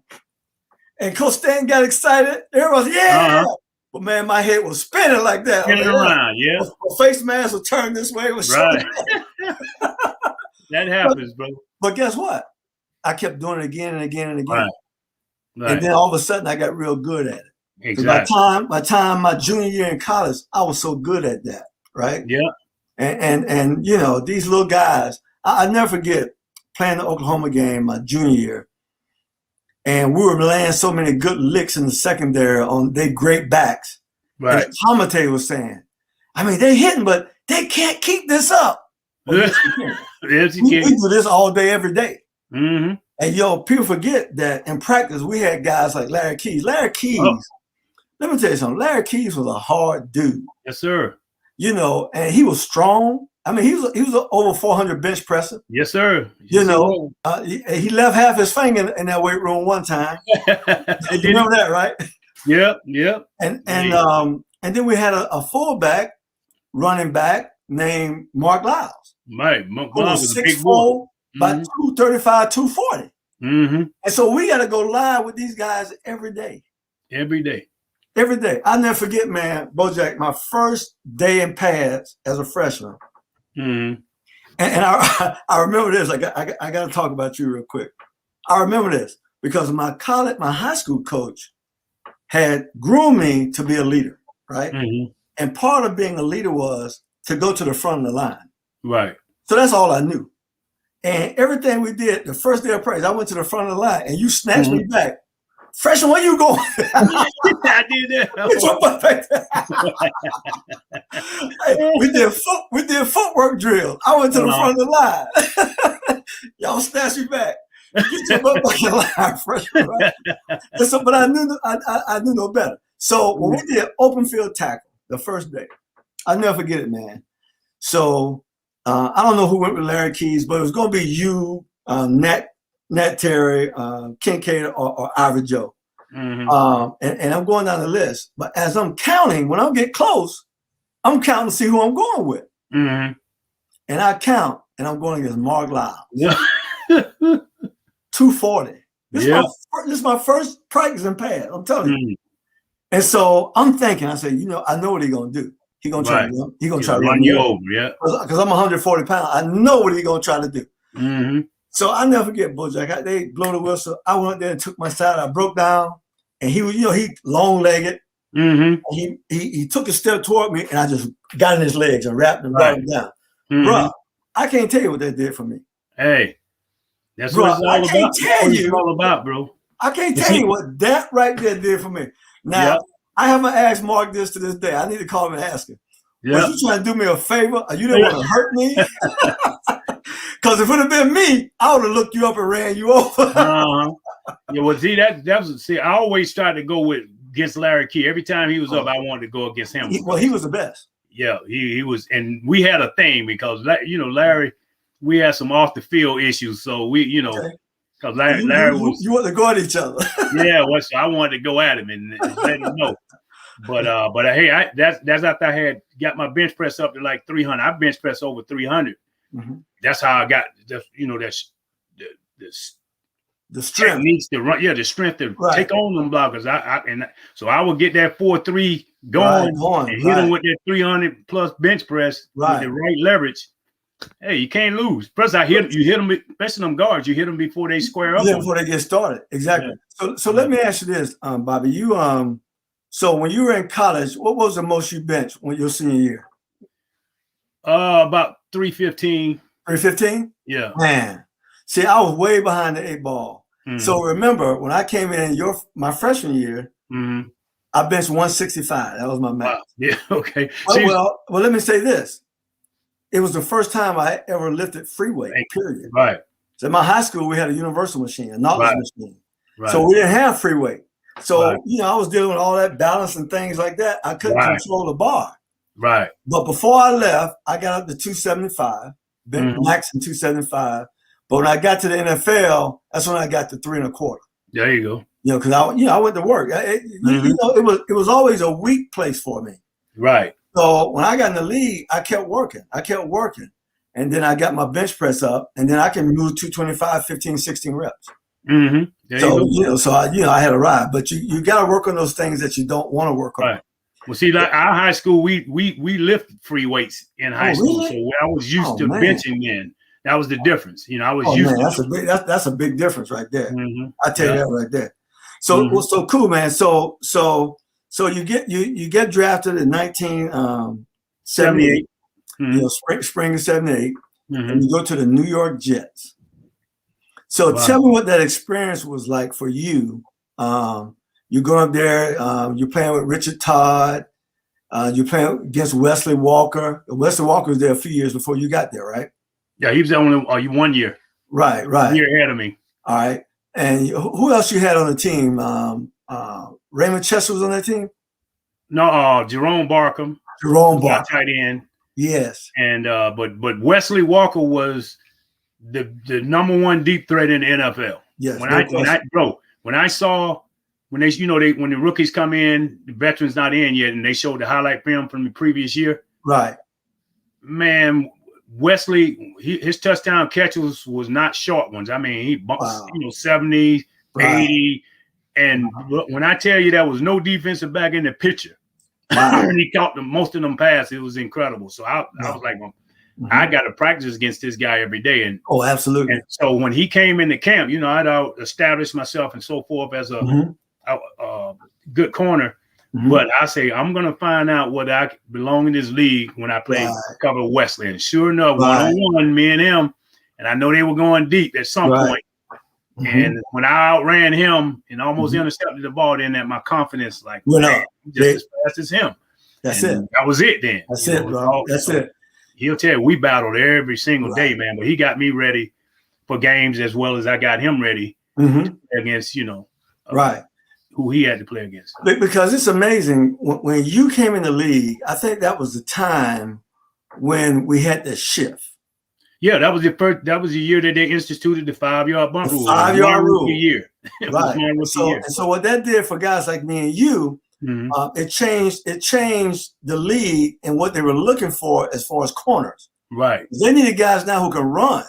A: And Coach Stan got excited. Everybody was, but man, my head was spinning like that.
B: Spinning around,
A: My face mask was turned this way. It was
B: That happens, bro.
A: But guess what? I kept doing it again and again and again.
B: Right.
A: And then all of a sudden, I got real good at it.
B: Exactly.
A: My junior year in college, I was so good at that, right?
B: Yeah.
A: And these little guys, I never forget playing the Oklahoma game my junior year. And we were laying so many good licks in the secondary on their great backs. Right. And the commentator was saying, I mean, they're hitting, but they can't keep this up. Well, yes, we do this all day, every day. And people forget that in practice, we had guys like Larry Keys. Larry Keys, let me tell you something. Larry Keys was a hard dude.
B: Yes, sir.
A: And he was strong. I mean, he was over 400 bench presser.
B: Yes, sir.
A: He left half his finger in that weight room one time. You remember that, right?
B: Yep.
A: And then we had a fullback, running back named Mark Lyles.
B: Right. Mark
A: Lyles was 6'4", about 235, 240. And so we got to go live with these guys every day.
B: Every day.
A: I'll never forget, man, Bojack, my first day in pads as a freshman. And I remember this. I got to talk about you real quick. I remember this because my high school coach had groomed me to be a leader, right?
B: Mm-hmm.
A: And part of being a leader was to go to the front of the line.
B: Right.
A: So that's all I knew. And everything we did, the first day of praise, I went to the front of the line and you snatched me back. Freshman, where you going?
B: I did that.
A: Hey, we did footwork drills. I went to the front of the line. Y'all snatched me back. Get your butt back in line, freshman, right? So, but I knew no better. So when we did open field tackle the first day, I'll never forget it, man. So I don't know who went with Larry Keys, but it was going to be you, Nat Terry, Kincaid, or Ivor Joe. Mm-hmm. And I'm going down the list. But as I'm counting, when I get close, I'm counting to see who I'm going with. Mm-hmm. And I count, and I'm going against Mark Lyles. Yeah. 240. This is my first practice in pad. I'm telling you. And so I'm thinking, I said, I know what he's going to do. He's going to try to run you over. Yeah. Because I'm 140 pounds. I know what he's going to try to do. Mm-hmm. So I never forget, Bojack. They blow the whistle. I went there and took my side. I broke down, and he was, he long-legged. Mm-hmm. He took a step toward me, and I just got in his legs and wrapped him, brought him down. Mm-hmm. Bro, I can't tell you what that did for me.
B: Hey, that's what it's all about. That's what it's all about, bro.
A: I can't tell you what that right there did for me. Now, I haven't asked Mark this to this day. I need to call him and ask him. Was you trying to do me a favor? Or you didn't want to hurt me? Because if it would have been me, I would have looked you up and ran you over.
B: Yeah, well, see, that was I always tried to go against Larry Key. Every time he was up, I wanted to go against him.
A: He was the best.
B: Yeah, he was, and we had a thing because Larry, we had some off the field issues, so we, because Larry was.
A: You want to go at each other?
B: Yeah, so I wanted to go at him and let him know. But hey, that's after I had got my bench press up to like 300. I bench press over 300. Mm-hmm. That's how I got the
A: strength
B: needs to run. Yeah, the strength to take on them blockers. So I would get that 4-3 going and hit them with that 300 plus bench press with the right leverage. Hey, you can't lose. Plus, you hit them, especially them guards. You hit them before they square up.
A: Yeah, before they get started. Exactly. Yeah. So let me ask you this, Bobby. You so when you were in college, what was the most you benched when your senior year?
B: About 315.
A: 315?
B: Yeah.
A: Man, see, I was way behind the 8 ball. Mm-hmm. So remember, when I came in my freshman year, I benched 165. That was my max.
B: Wow. Yeah. Okay.
A: Well, let me say this. It was the first time I ever lifted free weight, period.
B: Right.
A: So in my high school, we had a universal machine, a knowledge machine. Right. So we didn't have free weight. So, I was dealing with all that balance and things like that. I couldn't control the bar.
B: Right.
A: But before I left, I got up to 275, max in 275. But when I got to the NFL, that's when I got to 3 1/4.
B: There you go.
A: Because I went to work. It was always a weak place for me.
B: Right.
A: So when I got in the league, I kept working. And then I got my bench press up, and then I can move 225, 15, 16 reps. Mm-hmm. So I had a ride. But you got to work on those things that you don't want to work on.
B: Right. Well, see, like our high school, we lift free weights in high school.
A: Really?
B: So I was used to benching then. That was the difference. I was used to.
A: That's a big difference right there. Mm-hmm. I tell you that right there. So so cool, man. So you get drafted in 1978. Spring of 78, and you go to the New York Jets. So tell me what that experience was like for you. You go up there, you're playing with Richard Todd, you're playing against Wesley Walker. Wesley Walker was there a few years before you got there, right?
B: Yeah, he was only 1 year.
A: Right.
B: 1 year ahead of me.
A: All right. And who else you had on the team? Raymond Chester was on that team?
B: No, Jerome Barkham. Tight end.
A: Yes.
B: And but Wesley Walker was the number one deep threat in the NFL.
A: Yes.
B: When the rookies come in, the veterans not in yet, and they showed the highlight film from the previous year.
A: Right.
B: Man, Wesley, his touchdown catches was not short ones. I mean, he bumped 70, 80. And when I tell you there was no defensive back in the picture, and he caught most of them passes, it was incredible. So I was like, I got to practice against this guy every day. And
A: absolutely.
B: And so when he came into camp, I'd established myself and so forth as good corner.
A: Mhm.
B: But I say I'm gonna find out whether I belong in this league when I play cover Wesley. And sure enough, 1-on-1, me and him, and I know they were going deep at some point. And when I outran him and almost intercepted the ball, then that my confidence
A: went up.
B: Just as fast as him.
A: That's
B: and
A: it.
B: That was it then.
A: That's it, bro. That's it.
B: He'll tell you we battled every single day, man. But he got me ready for games as well as I got him ready against, who he had to play against.
A: Because it's amazing when you came in the league. I think that was the time when we had the shift.
B: Yeah, that was the year that they instituted the 5-yard bump rule.
A: 5-yard rule.
B: Year.
A: Right. So what that did for guys like me and you, it changed the league and what they were looking for as far as corners.
B: Right.
A: They needed guys now who can run.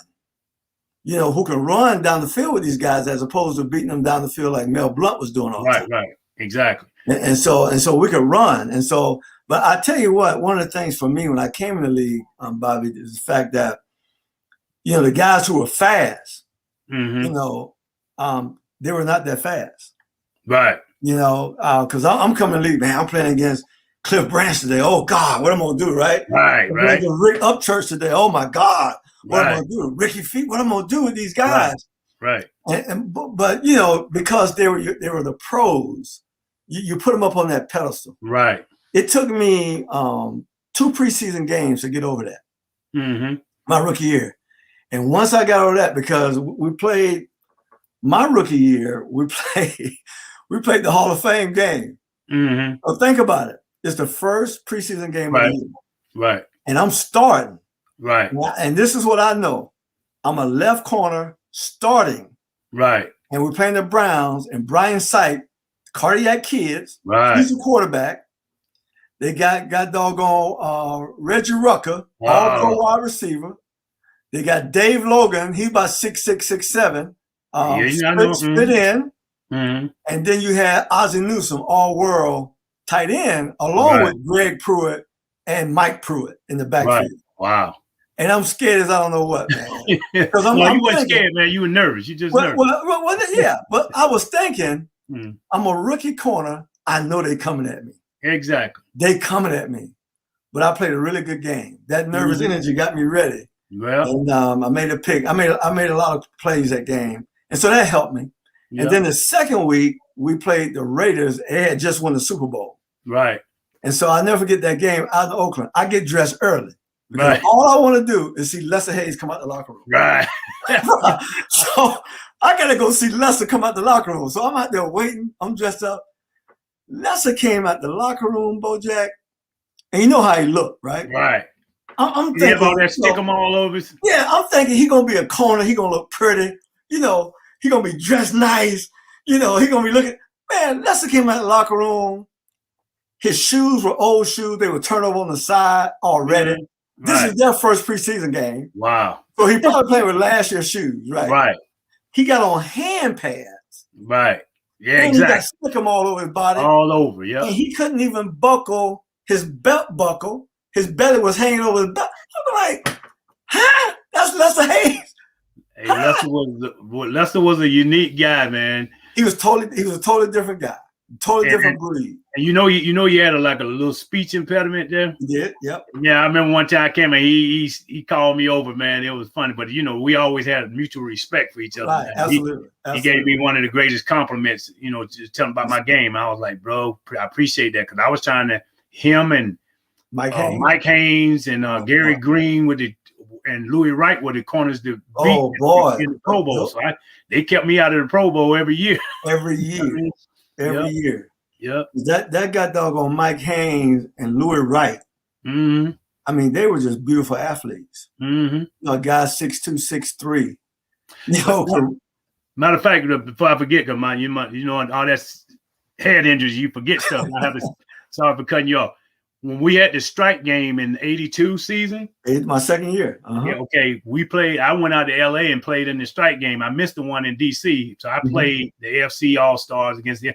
A: Who can run down the field with these guys as opposed to beating them down the field like Mel Blount was doing all the time.
B: Right, exactly.
A: And so we could run. And so, but I tell you what, one of the things for me when I came in the league, Bobby, is the fact that, the guys who were fast, they were not that fast.
B: Right.
A: Because I'm coming in the league, man. I'm playing against Cliff Branch today. Oh, God, what am I going to do, right?
B: Right.
A: Rick Upchurch today. Oh, my God. What am I going to do? Ricky Feet, what am I going to do with these guys?
B: Right.
A: But because they were the pros, you put them up on that pedestal.
B: Right.
A: It took me 2 preseason games to get over that. My rookie year. And once I got over that, because we played my rookie year, we played the Hall of Fame game. So think about it. It's the first preseason game of the year.
B: Right.
A: And I'm starting.
B: Right.
A: And this is what I know. I'm a left corner starting.
B: Right.
A: And we're playing the Browns and Brian Sipe, cardiac kids.
B: Right.
A: He's a quarterback. They got doggone Reggie Rucker, all-pro wide receiver. They got Dave Logan. He's about 6'6", 6'7". Split in. And then you had Ozzie Newsome, all-world tight end, along with Greg Pruitt and Mike Pruitt in the backfield.
B: Right. Wow.
A: And I'm scared as I don't know what, man.
B: You weren't scared, man. You were nervous. You just nervous.
A: Yeah. But I was thinking, I'm a rookie corner. I know they coming at me.
B: Exactly.
A: They coming at me. But I played a really good game. That nervous energy got me ready.
B: Well,
A: and I made a pick. I made a lot of plays that game. And so that helped me. Yep. And then the second week, we played the Raiders. They had just won the Super Bowl.
B: Right.
A: And so I'll never forget that game out of Oakland. I get dressed early. Because all I want to do is see Lester Hayes come out the locker room.
B: Right.
A: So I got to go see Lester come out the locker room. So I'm out there waiting. I'm dressed up. Lester came out the locker room, Bojack. And you know how he looked, right?
B: Right.
A: I'm thinking.
B: Have all that stick him all over.
A: Yeah, I'm thinking he's going to be a corner. He's going to look pretty. He's going to be dressed nice. He's going to be looking. Man, Lester came out the locker room. His shoes were old shoes. They were turned over on the side already. This is their first preseason game.
B: Wow.
A: So he probably played with last year's shoes, right?
B: Right.
A: He got on hand pads.
B: Right. Yeah,
A: and
B: exactly.
A: He got stick them all over his body.
B: All over, yeah.
A: And he couldn't even buckle his belt buckle. His belly was hanging over his belt. I'm like, huh? That's Lester Hayes.
B: Hey, Lester was a unique guy, man.
A: He was a totally different guy. Totally different breed. And
B: you had a little speech impediment there.
A: He did, yep.
B: Yeah, I remember one time I came and he called me over, man. It was funny, but we always had mutual respect for each other.
A: Right, absolutely.
B: He gave me one of the greatest compliments, just telling about my game. I was like, bro, I appreciate that, because I was trying to him and Mike Haynes and Gary Green and Louis Wright were the corners to beat in the Pro Bowl. So they kept me out of the Pro Bowl every year.
A: Every year. Every year.
B: Yep.
A: That got doggone Mike Haynes and Louis Wright.
B: Mm-hmm.
A: I mean, they were just beautiful athletes.
B: Mm-hmm.
A: Guys 6'2", 6'3".
B: Matter of fact, before I forget, because all that head injuries, you forget stuff. Sorry for cutting you off. When we had the strike game in the 82 season.
A: My second year.
B: Yeah, okay. I went out to LA and played in the strike game. I missed the one in DC. So I played the AFC All-Stars against them.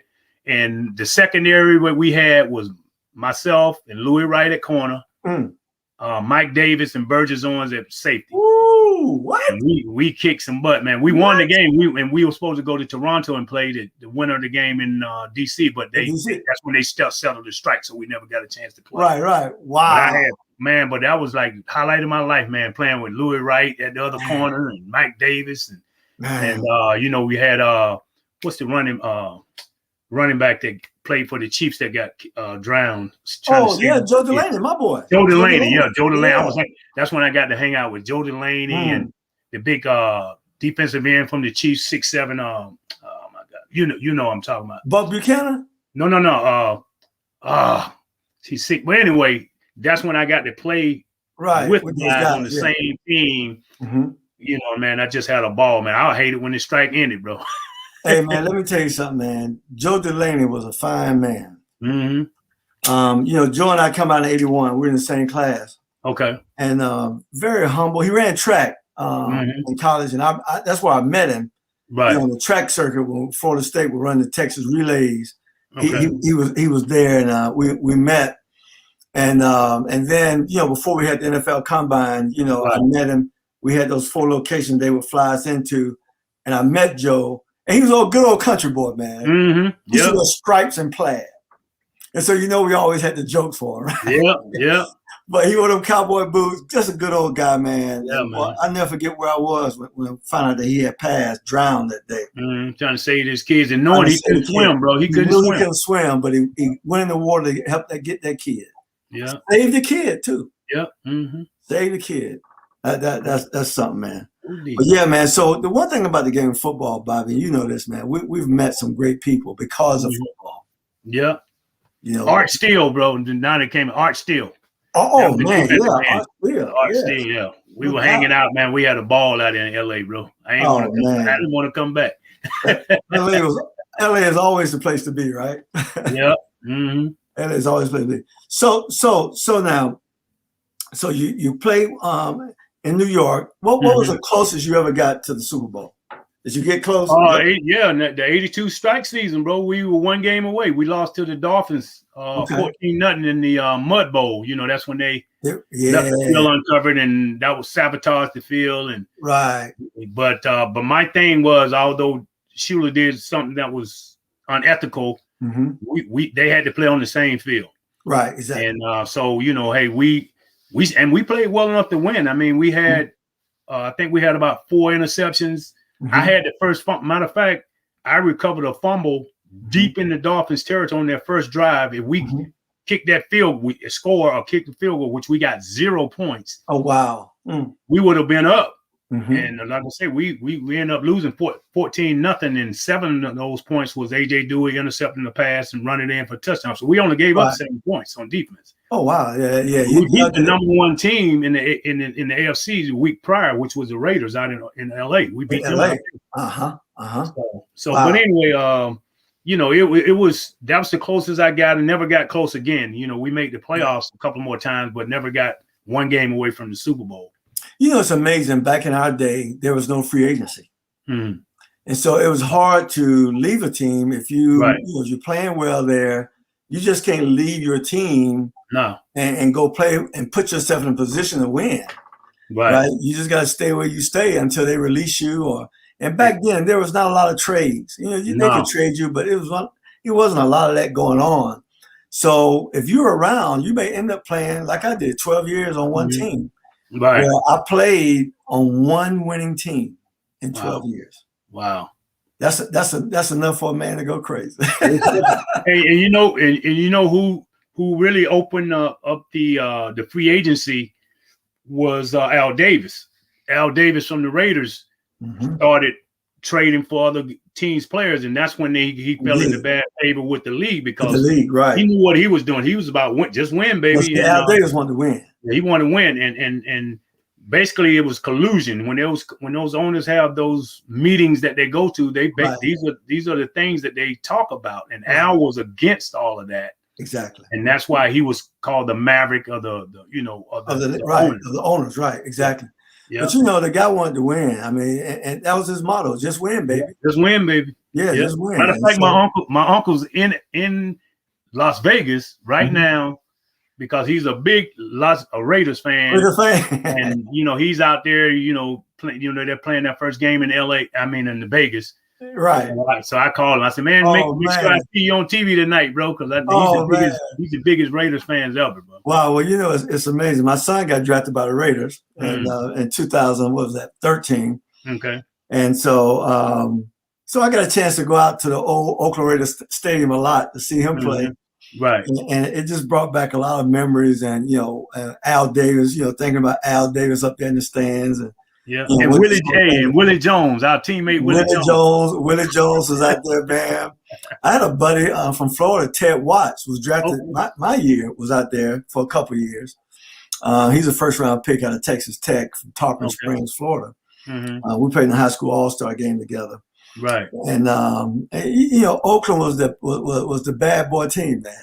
B: And the secondary what we had was myself and Louis Wright at corner, Mike Davis and Burgess Owens at safety.
A: Woo! Ooh, what?
B: And we kicked some butt, man. We won the game. We were supposed to go to Toronto and play the winner of the game in DC, but that's when they still settled the strike, so we never got a chance to play.
A: Right. Wow.
B: But that was like highlight of my life, man. Playing with Louis Wright at the other corner and Mike Davis and we had what's the running back that played for the Chiefs that got drowned.
A: Joe Delaney, my boy.
B: Joe Delaney. I was like, that's when I got to hang out with Joe Delaney and the big defensive end from the Chiefs, 6'7". Oh my God, you know what I'm talking about.
A: Buck Buchanan?
B: No. He's sick. But anyway, that's when I got to play with guys on the same team. Man, I just had a ball, man. I hate it when the strike ended, bro.
A: Hey, man, let me tell you something, man. Joe Delaney was a fine man. Joe and I come out in 81. We're in the same class.
B: Okay.
A: And very humble. He ran track in college, and I that's where I met him.
B: Right.
A: On the track circuit when Florida State would run the Texas relays.
B: Okay.
A: He was there, and we met. And then, before we had the NFL Combine, I met him. We had those 4 locations they would fly us into, and I met Joe. And he was a good old country boy, man. He used to wear stripes and plaid. And so, we always had the jokes for him, right?
B: Yeah.
A: But he wore them cowboy boots, just a good old guy, man.
B: Yeah, man.
A: Well, I never forget where I was when I found out that he had passed, drowned that day.
B: Trying to save his kids and knowing he couldn't swim, bro. He couldn't swim,
A: but he went in the water to help get that kid.
B: Yeah.
A: Save the kid, too.
B: Yeah.
A: Save the kid. That's something, man. But yeah, man. So the one thing about the game of football, Bobby, you know this, man. We've met some great people because of football.
B: Yeah. Art Steele, bro. Now they came Art Steele.
A: Oh man, yeah.
B: Art Steele, yeah. We were hanging out, man. We had a ball out in LA, bro. I didn't want to come back.
A: LA is always the place to be, right?
B: Yeah.
A: LA is always the place to be. So now, you play in New York. What was the closest you ever got to the Super Bowl? Did you get close?
B: The 82 strike season, bro. We were 1 game away. We lost to the Dolphins 14-0 in the Mud Bowl. That's when they left the field uncovered, and that was sabotage the field. And But my thing was, although Shula did something that was unethical, they had to play on the same field.
A: Right, exactly.
B: And so, hey, we played well enough to win. I mean, we had I think we had about 4 interceptions. I had the first matter of fact, I recovered a fumble deep in the Dolphins' territory on their first drive. If we kick that field, we score or kick the field goal, which we got 0 points.
A: Oh wow!
B: We would have been up. And like I said, we ended up losing 14-0, and 7 of those points was AJ Dewey intercepting the pass and running in for touchdown. So we only gave up 7 points on defense.
A: Oh wow! Yeah.
B: We beat the number 1 team in the AFC the week prior, which was the Raiders out in LA. We beat them. So, but anyway, that was the closest I got, and never got close again. We made the playoffs a couple more times, but never got 1 game away from the Super Bowl.
A: It's amazing. Back in our day, there was no free agency. And so it was hard to leave a team if if you're playing well there. You just can't leave your team and go play and put yourself in a position to win. Right? You just got to stay where you stay until they release you. And back then, there was not a lot of trades. They could trade you, but it wasn't a lot of that going on. So if you're around, you may end up playing like I did, 12 years on one team.
B: Right.
A: Well, I played on 1 winning team in 12 years.
B: Wow.
A: That's enough for a man to go crazy.
B: and who really opened up the free agency was Al Davis. Al Davis from the Raiders started trading for other teams' players, and that's when he fell into bad favor with the league because he knew what he was doing. He was about just win, baby.
A: Al Davis wanted to win.
B: He wanted to win, and basically it was collusion. When those owners have those meetings that they go to, these are the things that they talk about. And Al was against all of that.
A: Exactly.
B: And that's why he was called the Maverick of the
A: owners. Right. Exactly. Yeah. But the guy wanted to win. I mean, and that was his motto: just win, baby.
B: Just win, baby.
A: Yeah, just win.
B: Matter of fact, my uncle's in Las Vegas right now. Because he's a big Raiders fan, and he's out there, they're playing that first game in LA. I mean, in the Vegas.
A: Right.
B: So I called him. I said, man, make sure I see you on TV tonight, bro, because he's the biggest Raiders fans ever, bro.
A: Wow. Well, it's amazing. My son got drafted by the Raiders in 2000. What was that? 13.
B: Okay.
A: And so, so I got a chance to go out to the old Oakland Raiders stadium a lot to see him play.
B: Right.
A: And it just brought back a lot of memories. And, Al Davis, thinking about Al Davis up there in the stands. And,
B: and Willie Jones, our teammate Willie Jones.
A: Willie Jones was out there, man. I had a buddy from Florida, Ted Watts, was drafted my year, was out there for a couple of years. He's a first-round pick out of Texas Tech from Tarpon Springs, Florida. We played in the high school all-star game together.
B: Right.
A: And Oakland was the bad boy team, man.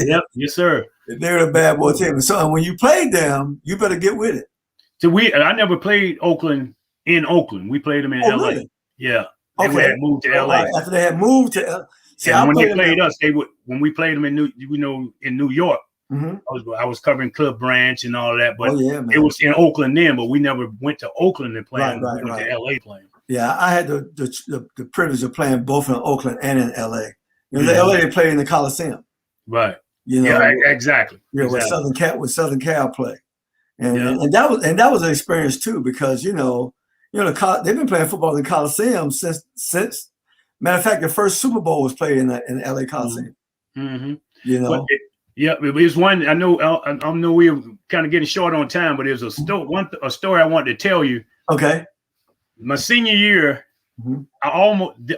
B: Yep. Yes, sir.
A: They were the bad boy team. So when you played them, you better get with it.
B: So I never played Oakland in Oakland. We played them in LA.
A: Really?
B: Yeah.
A: Okay.
B: They had moved to LA.
A: After they had moved to LA.
B: When they played us, when we played them in New York. I was covering Club Branch and all that, but it was in Oakland then. But we never went to Oakland and played. We went to LA playing.
A: Yeah, I had the privilege of playing both in Oakland and in LA. In LA, they played in the Coliseum.
B: Right. Exactly.
A: Yeah, with Southern Cal play. And that was an experience too, because they've been playing football in the Coliseum since matter of fact, the first Super Bowl was played in the LA Coliseum.
B: It was one. I know we were kind of getting short on time, but there's a story I wanted to tell you.
A: Okay.
B: My senior year, I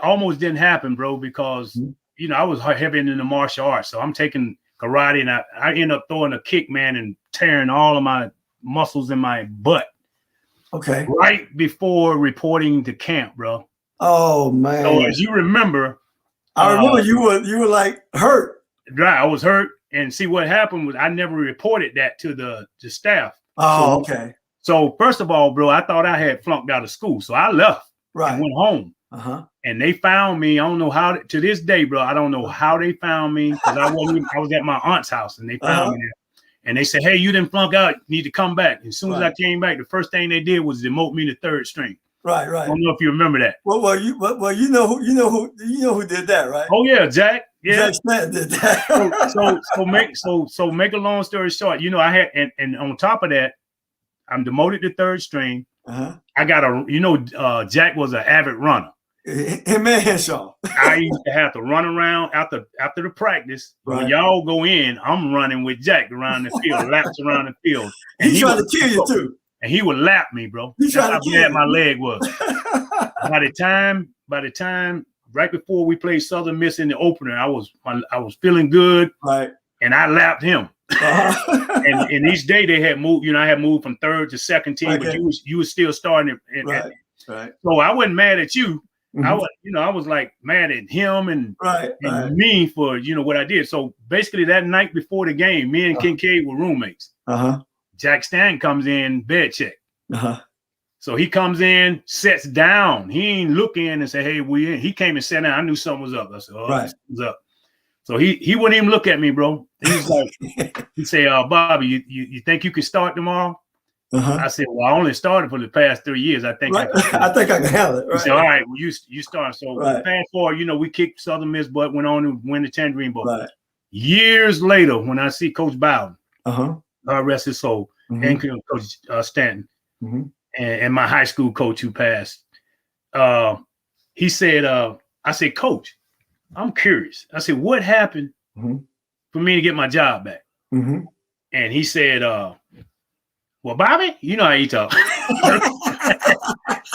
B: almost didn't happen, bro, because I was heavy into the martial arts, so I'm taking karate, and I end up throwing a kick, man, and tearing all of my muscles in my butt.
A: Okay.
B: Right before reporting to camp, bro.
A: Oh man.
B: So as you remember,
A: I remember you were like hurt.
B: Right. I was hurt. And see what happened was I never reported that to the staff.
A: Oh, okay.
B: So first of all, bro, I thought I had flunked out of school. So I left and went home. And they found me. I don't know how to this day, bro. I don't know how they found me, because I was at my aunt's house and they found me there. And they said, hey, you didn't flunk out. You need to come back. And as soon as I came back, the first thing they did was demote me to third string. Right. I don't know if you remember that.
A: Well, you know who did that, right?
B: Oh yeah, Jack. Yeah.
A: Jack Stanton did that.
B: So make a long story short, I had and on top of that, I'm demoted to third string. I got Jack was an avid runner.
A: Him and Henshaw.
B: I used to have to run around after the practice. Right. When y'all go in, I'm running with Jack around the field, laps around the field.
A: And he tried to kill you too.
B: And he would lap me, bro.
A: That's how bad
B: my leg was. By the time, right before we played Southern Miss in the opener, I was feeling good. Right. And I lapped him. And each day they had moved. I had moved from third to second team, but you was still starting. Right. So I wasn't mad at you. I was like mad at him and me for what I did. So basically that night before the game, me and Kincaid were roommates. Jack Stanton comes in, bed check. So he comes in, sits down. He ain't look in and say, hey, we in. He came and sat down. I knew something was up. I said, something's up. So he wouldn't even look at me, bro. He was like, he said, Bobby, you think you can start tomorrow? I said, well, I only started for the past 3 years. I think I
A: can handle it.
B: He said, all right, well, you start. So fast forward, we kicked Southern Miss, but went on to win the Tangerine Bowl. Years later, when I see Coach Bowden, God rest his soul, and Coach Stanton, and my high school coach who passed, he said, I said, Coach, I'm curious. I said, what happened for me to get my job back? And he said, well, Bobby, you know how he talk.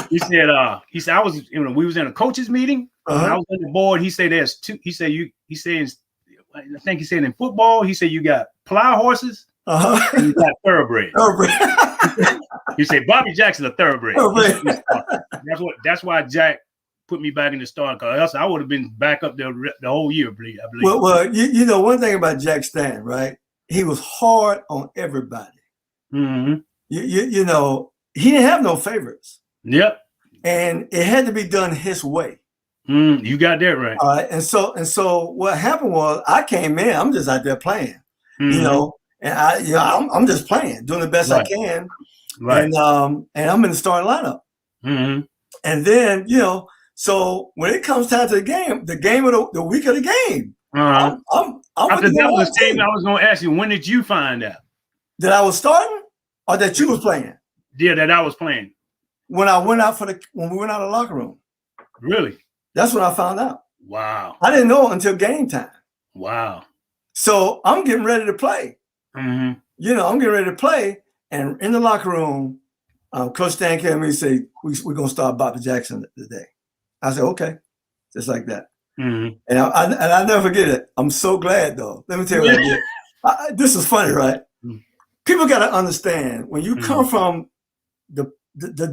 B: He said, I was, we was in a coaches meeting. I was on the board. He said, there's two. He said, I think he said in football, he said, you got plow horses and you got thoroughbred. He said, Bobby Jackson, a thoroughbred. That's why Jack put me back in the starting, because else I would have been back up there the whole year, I believe.
A: Well, one thing about Jack Stanton, right? He was hard on everybody. He didn't have no favorites.
B: Yep.
A: And it had to be done his way.
B: You got that right.
A: All right. And so what happened was I came in, I'm just out there playing, and I'm just playing, doing the best I can.
B: Right.
A: And I'm in the starting lineup.
B: Mm-hmm.
A: And then, so when it comes time to the game of the week of the game,
B: Uh-huh.
A: I'm with the
B: that was the
A: team.
B: thing I was going to ask you. When did you find out
A: that I was starting or that you was playing?
B: Yeah, that I was playing.
A: When I went out when we went out of the locker room.
B: Really?
A: That's when I found out.
B: Wow.
A: I didn't know until game time.
B: Wow.
A: So I'm getting ready to play.
B: Mm-hmm.
A: I'm getting ready to play, and in the locker room, Coach Stan came to me and said, "We're gonna start Bobby Jackson today." I said, "Okay," just like that.
B: Mm-hmm.
A: And I never forget it. I'm so glad though. Let me tell you what I did. This is funny, right?
B: Mm-hmm.
A: People got to understand when you come from the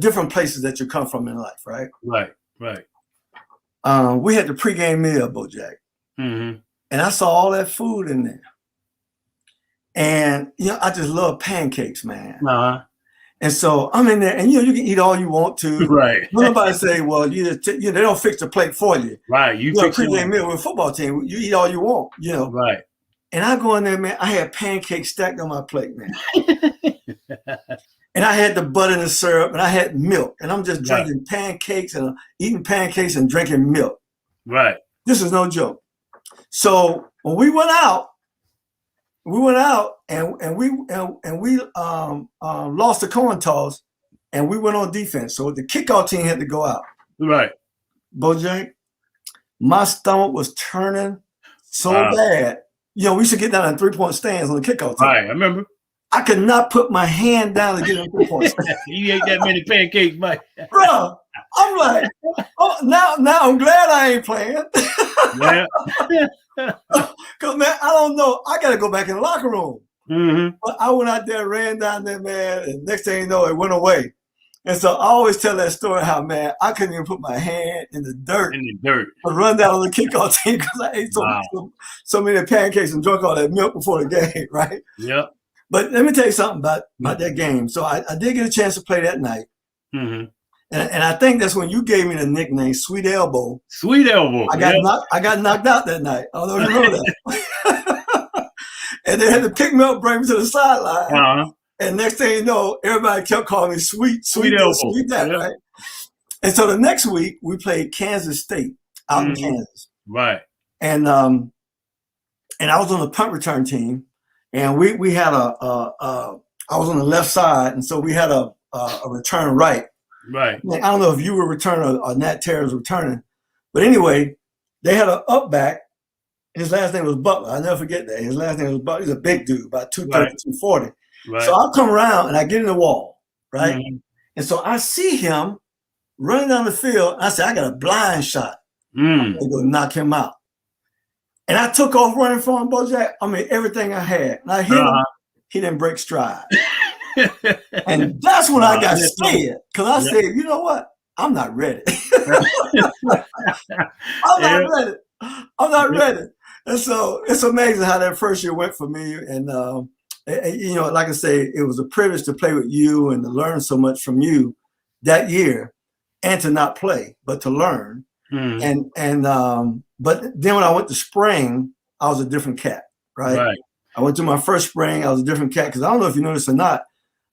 A: different places that you come from in life, right?
B: Right.
A: We had the pregame meal, Bojack,
B: mm-hmm.
A: and I saw all that food in there. And I just love pancakes, man.
B: Uh-huh.
A: And so I'm in there, and you can eat all you want to.
B: Right.
A: Nobody say, well, they don't fix the plate for you.
B: Right. You
A: fix pregame meal with a football team. You eat all you want,
B: Right.
A: And I go in there, man. I had pancakes stacked on my plate, man. And I had the butter and the syrup, and I had milk, and I'm just drinking pancakes and eating pancakes and drinking milk.
B: Right.
A: This is no joke. So when we went out and we lost the coin toss, and we went on defense. So the kickoff team had to go out.
B: Right.
A: Bojack, my stomach was turning so bad. We should get down in 3-point stands on the kickoff team.
B: Right, I remember.
A: I could not put my hand down to get in 3 points.
B: You ate that many pancakes, Mike.
A: Bro, I'm like, now I'm glad I ain't playing.
B: Yeah.
A: Because, man, I don't know. I got to go back in the locker room.
B: Mm-hmm.
A: But I went out there, ran down there, man, and next thing you know, it went away. And so I always tell that story how, man, I couldn't even put my hand in the dirt.
B: I
A: run down on the kickoff team because I ate so many pancakes and drank all that milk before the game, right?
B: Yep.
A: But let me tell you something about that game. So I did get a chance to play that night.
B: Mm-hmm.
A: And I think that's when you gave me the nickname Sweet Elbow.
B: Sweet Elbow.
A: I got knocked out that night. I don't know if you know that. And they had to pick me up, bring me to the sideline.
B: Uh-huh.
A: And next thing you know, everybody kept calling me Sweet
B: Elbow.
A: Sweet that, right? And so the next week we played Kansas State out in Kansas.
B: Right.
A: And I was on the punt return team, and we had I was on the left side, and so we had a return right.
B: Right.
A: I don't know if you were returning or Nat Terry was returning, but anyway, they had an up back. His last name was Butler. I'll never forget that. His last name was Butler. He's a big dude, about 230, 240.
B: Right.
A: So I'll come around and I get in the wall, right?
B: Mm-hmm.
A: And so I see him running down the field. And I said, I got a blind shot. I'm going to knock him out. And I took off running for him, Bojack. I mean, everything I had. And I hit him. He didn't break stride. And that's when I got scared. Because I said, you know what? I'm not ready. I'm not ready. And so it's amazing how that first year went for me. And, like I say, it was a privilege to play with you and to learn so much from you that year, and to not play, but to learn. But then when I went to spring, I was a different cat, right? I went to my first spring, I was a different cat, because I don't know if you noticed or not,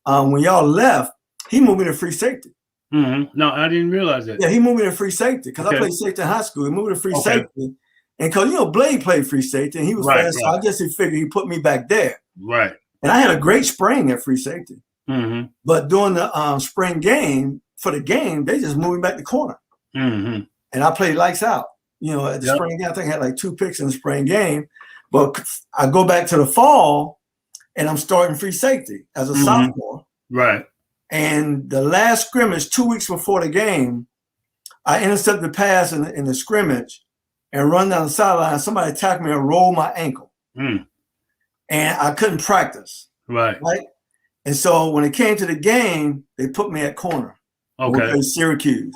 A: when y'all left, he moved me to free safety.
B: Mm-hmm. No, I didn't realize that.
A: Yeah, he moved me to free safety because I played safety in high school. He moved me to free safety. And because, Blade played free safety and he was fast, so I guess he figured he put me back there.
B: Right.
A: And I had a great spring at free safety.
B: Mm-hmm.
A: But during the spring game, for the game, they just moved me back to corner.
B: Mm-hmm.
A: And I played lights out. At the spring game, I think I had like 2 picks in the spring game. But I go back to the fall, and I'm starting free safety as a sophomore.
B: Right.
A: And the last scrimmage, 2 weeks before the game, I intercepted the pass in the scrimmage and run down the sideline. Somebody attacked me and rolled my ankle. And I couldn't practice. Right. And so when it came to the game, they put me at corner. Okay. We played Syracuse.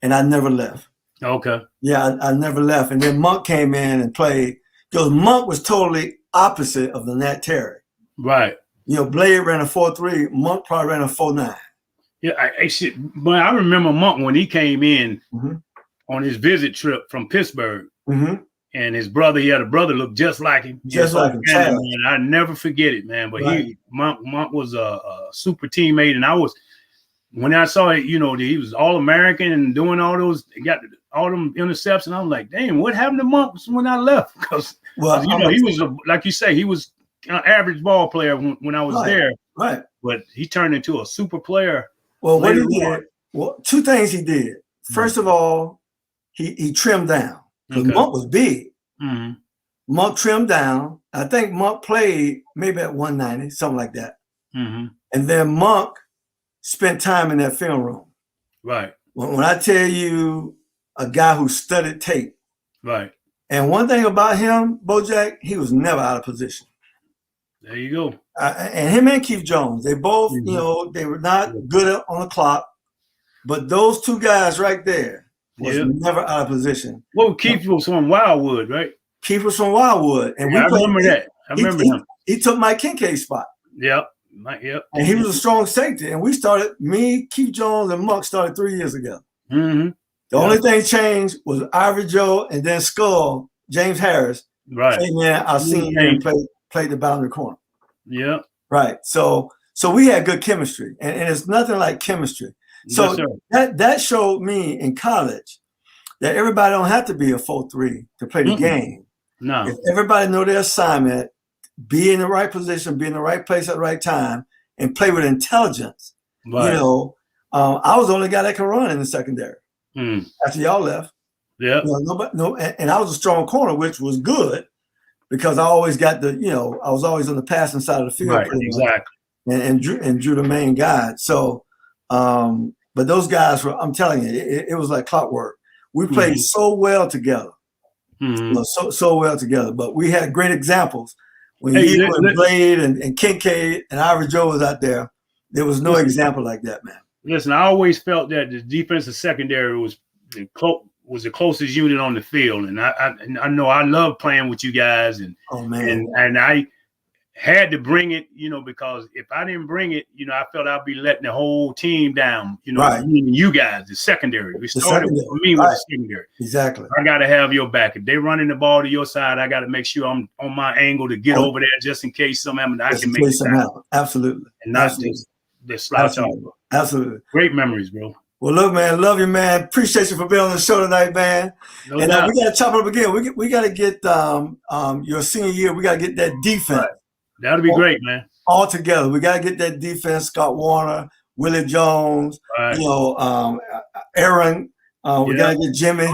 A: And I never left. Okay. Yeah, I never left. And then Monk came in and played, because Monk was totally opposite of the Nat Terry. Right. Blade ran a 4.3. Monk probably ran a 4.9.
B: Yeah, I remember Monk when he came in on his visit trip from Pittsburgh. and his brother, he had a brother look just like him.
A: Just like him.
B: Man, I never forget it, man. But Monk was a super teammate, and when I saw it, he was All-American and doing all those, got all them interceptions. I was like, damn, what happened to Monk when I left? Because he was like you say, he was an average ball player when I was there.
A: Right.
B: But he turned into a super player.
A: Well, what he did, two things he did. First of all, he trimmed down. Because Monk was big.
B: Mm-hmm.
A: Monk trimmed down. I think Monk played maybe at 190, something like that.
B: Mm-hmm.
A: And then Monk spent time in that film room.
B: Right.
A: When I tell you a guy who studied tape.
B: Right.
A: And one thing about him, Bojack, he was never out of position.
B: There you go.
A: And him and Keith Jones, they both, they were not good on the clock. But those two guys right there was never out of position.
B: Well, Keith was from Wildwood, right?
A: Keith was from Wildwood. And
B: I remember that. I remember him.
A: He took Mike Kincaid's spot.
B: Yep.
A: And he was a strong safety. And we started, me, Keith Jones, and Monk started 3 years ago.
B: Mm-hmm.
A: The only thing changed was Ivory Joe and then Skull, James Harris.
B: Right.
A: Came in our senior year and played the boundary corner.
B: Yeah.
A: Right. So we had good chemistry. And it's nothing like chemistry. So that showed me in college that everybody don't have to be a 4-3 to play the game.
B: No.
A: If everybody know their assignment, be in the right position, be in the right place at the right time, and play with intelligence.
B: Right.
A: I was the only guy that could run in the secondary after y'all left.
B: Yeah.
A: And I was a strong corner, which was good because I always got I was always on the passing side of the field.
B: Right. Exactly.
A: And Drew the main guy. So, but those guys were, I'm telling you, it was like clockwork. We played so well together. So well together. But we had great examples. When Blade and Kincaid and Ivory Joe was out there was no example like that, man.
B: Listen, I always felt that the defensive secondary was the closest unit on the field. And I know I love playing with you guys. And I had to bring it, because if I didn't bring it, I felt I'd be letting the whole team down, you guys, the secondary. We started for me with the secondary.
A: Exactly.
B: I got to have your back. If they're running the ball to your side, I got to make sure I'm on my angle to get over there just in case something happens. I can make it happen.
A: Absolutely.
B: And not just slouch off.
A: Absolutely.
B: Great memories, bro.
A: Well, look, man, love you, man. Appreciate you for being on the show tonight, man.
B: No doubt.
A: We got to chop it up again. We got to get your senior year. We got to get that defense.
B: Right. That'll be great, man.
A: All together. We got to get that defense. Scott Warner, Willie Jones, Aaron. We got to get Jimmy.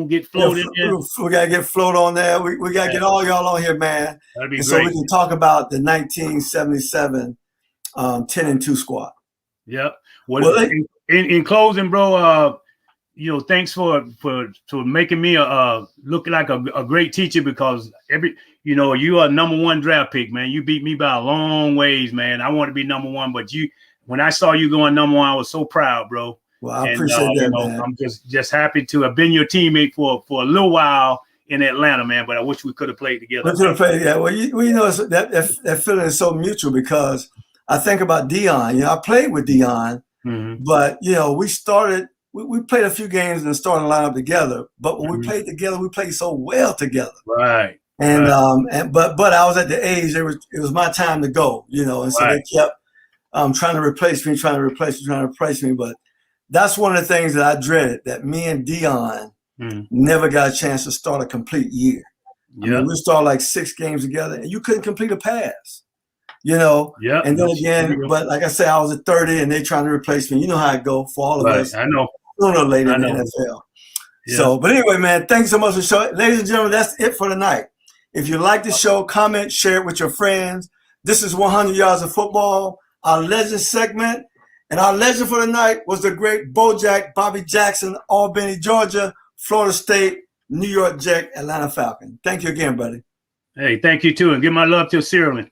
B: Get floated in.
A: We got to get float on there. We got to get all y'all on here, man.
B: That'd be great.
A: So we can talk about the 1977 10-2 squad.
B: Yep. Well, in closing, bro, thanks for making me look like a great teacher because you are number one draft pick, man. You beat me by a long ways, man. I want to be number one, but when I saw you going number one, I was so proud, bro.
A: Well, I appreciate that, man.
B: I'm just happy to have been your teammate for a little while in Atlanta, man. But I wish we could have played together.
A: Yeah. Well, that feeling is so mutual because I think about Dion. I played with Dion, but we played a few games in the starting lineup together. But when we played together, we played so well together.
B: Right.
A: And but I was at the age it was my time to go, and so they kept trying to replace me. But that's one of the things that I dreaded, that me and Dion never got a chance to start a complete year. I mean, we started like 6 games together, and you couldn't complete a pass. And then again, but like I said, I was at 30, and they trying to replace me. You know how it go for all of us.
B: I know.
A: Sooner or later in the NFL. Yeah. So, but anyway, man, thanks so much for showing. Ladies and gentlemen, that's it for tonight. If you like the show, comment, share it with your friends. This is 100 Yards of Football, our legend segment. And our legend for the night was the great Bojack Bobby Jackson, Albany, Georgia, Florida State, New York Jet, Atlanta Falcon. Thank you again, buddy.
B: Hey, thank you too. And give my love to Cyril.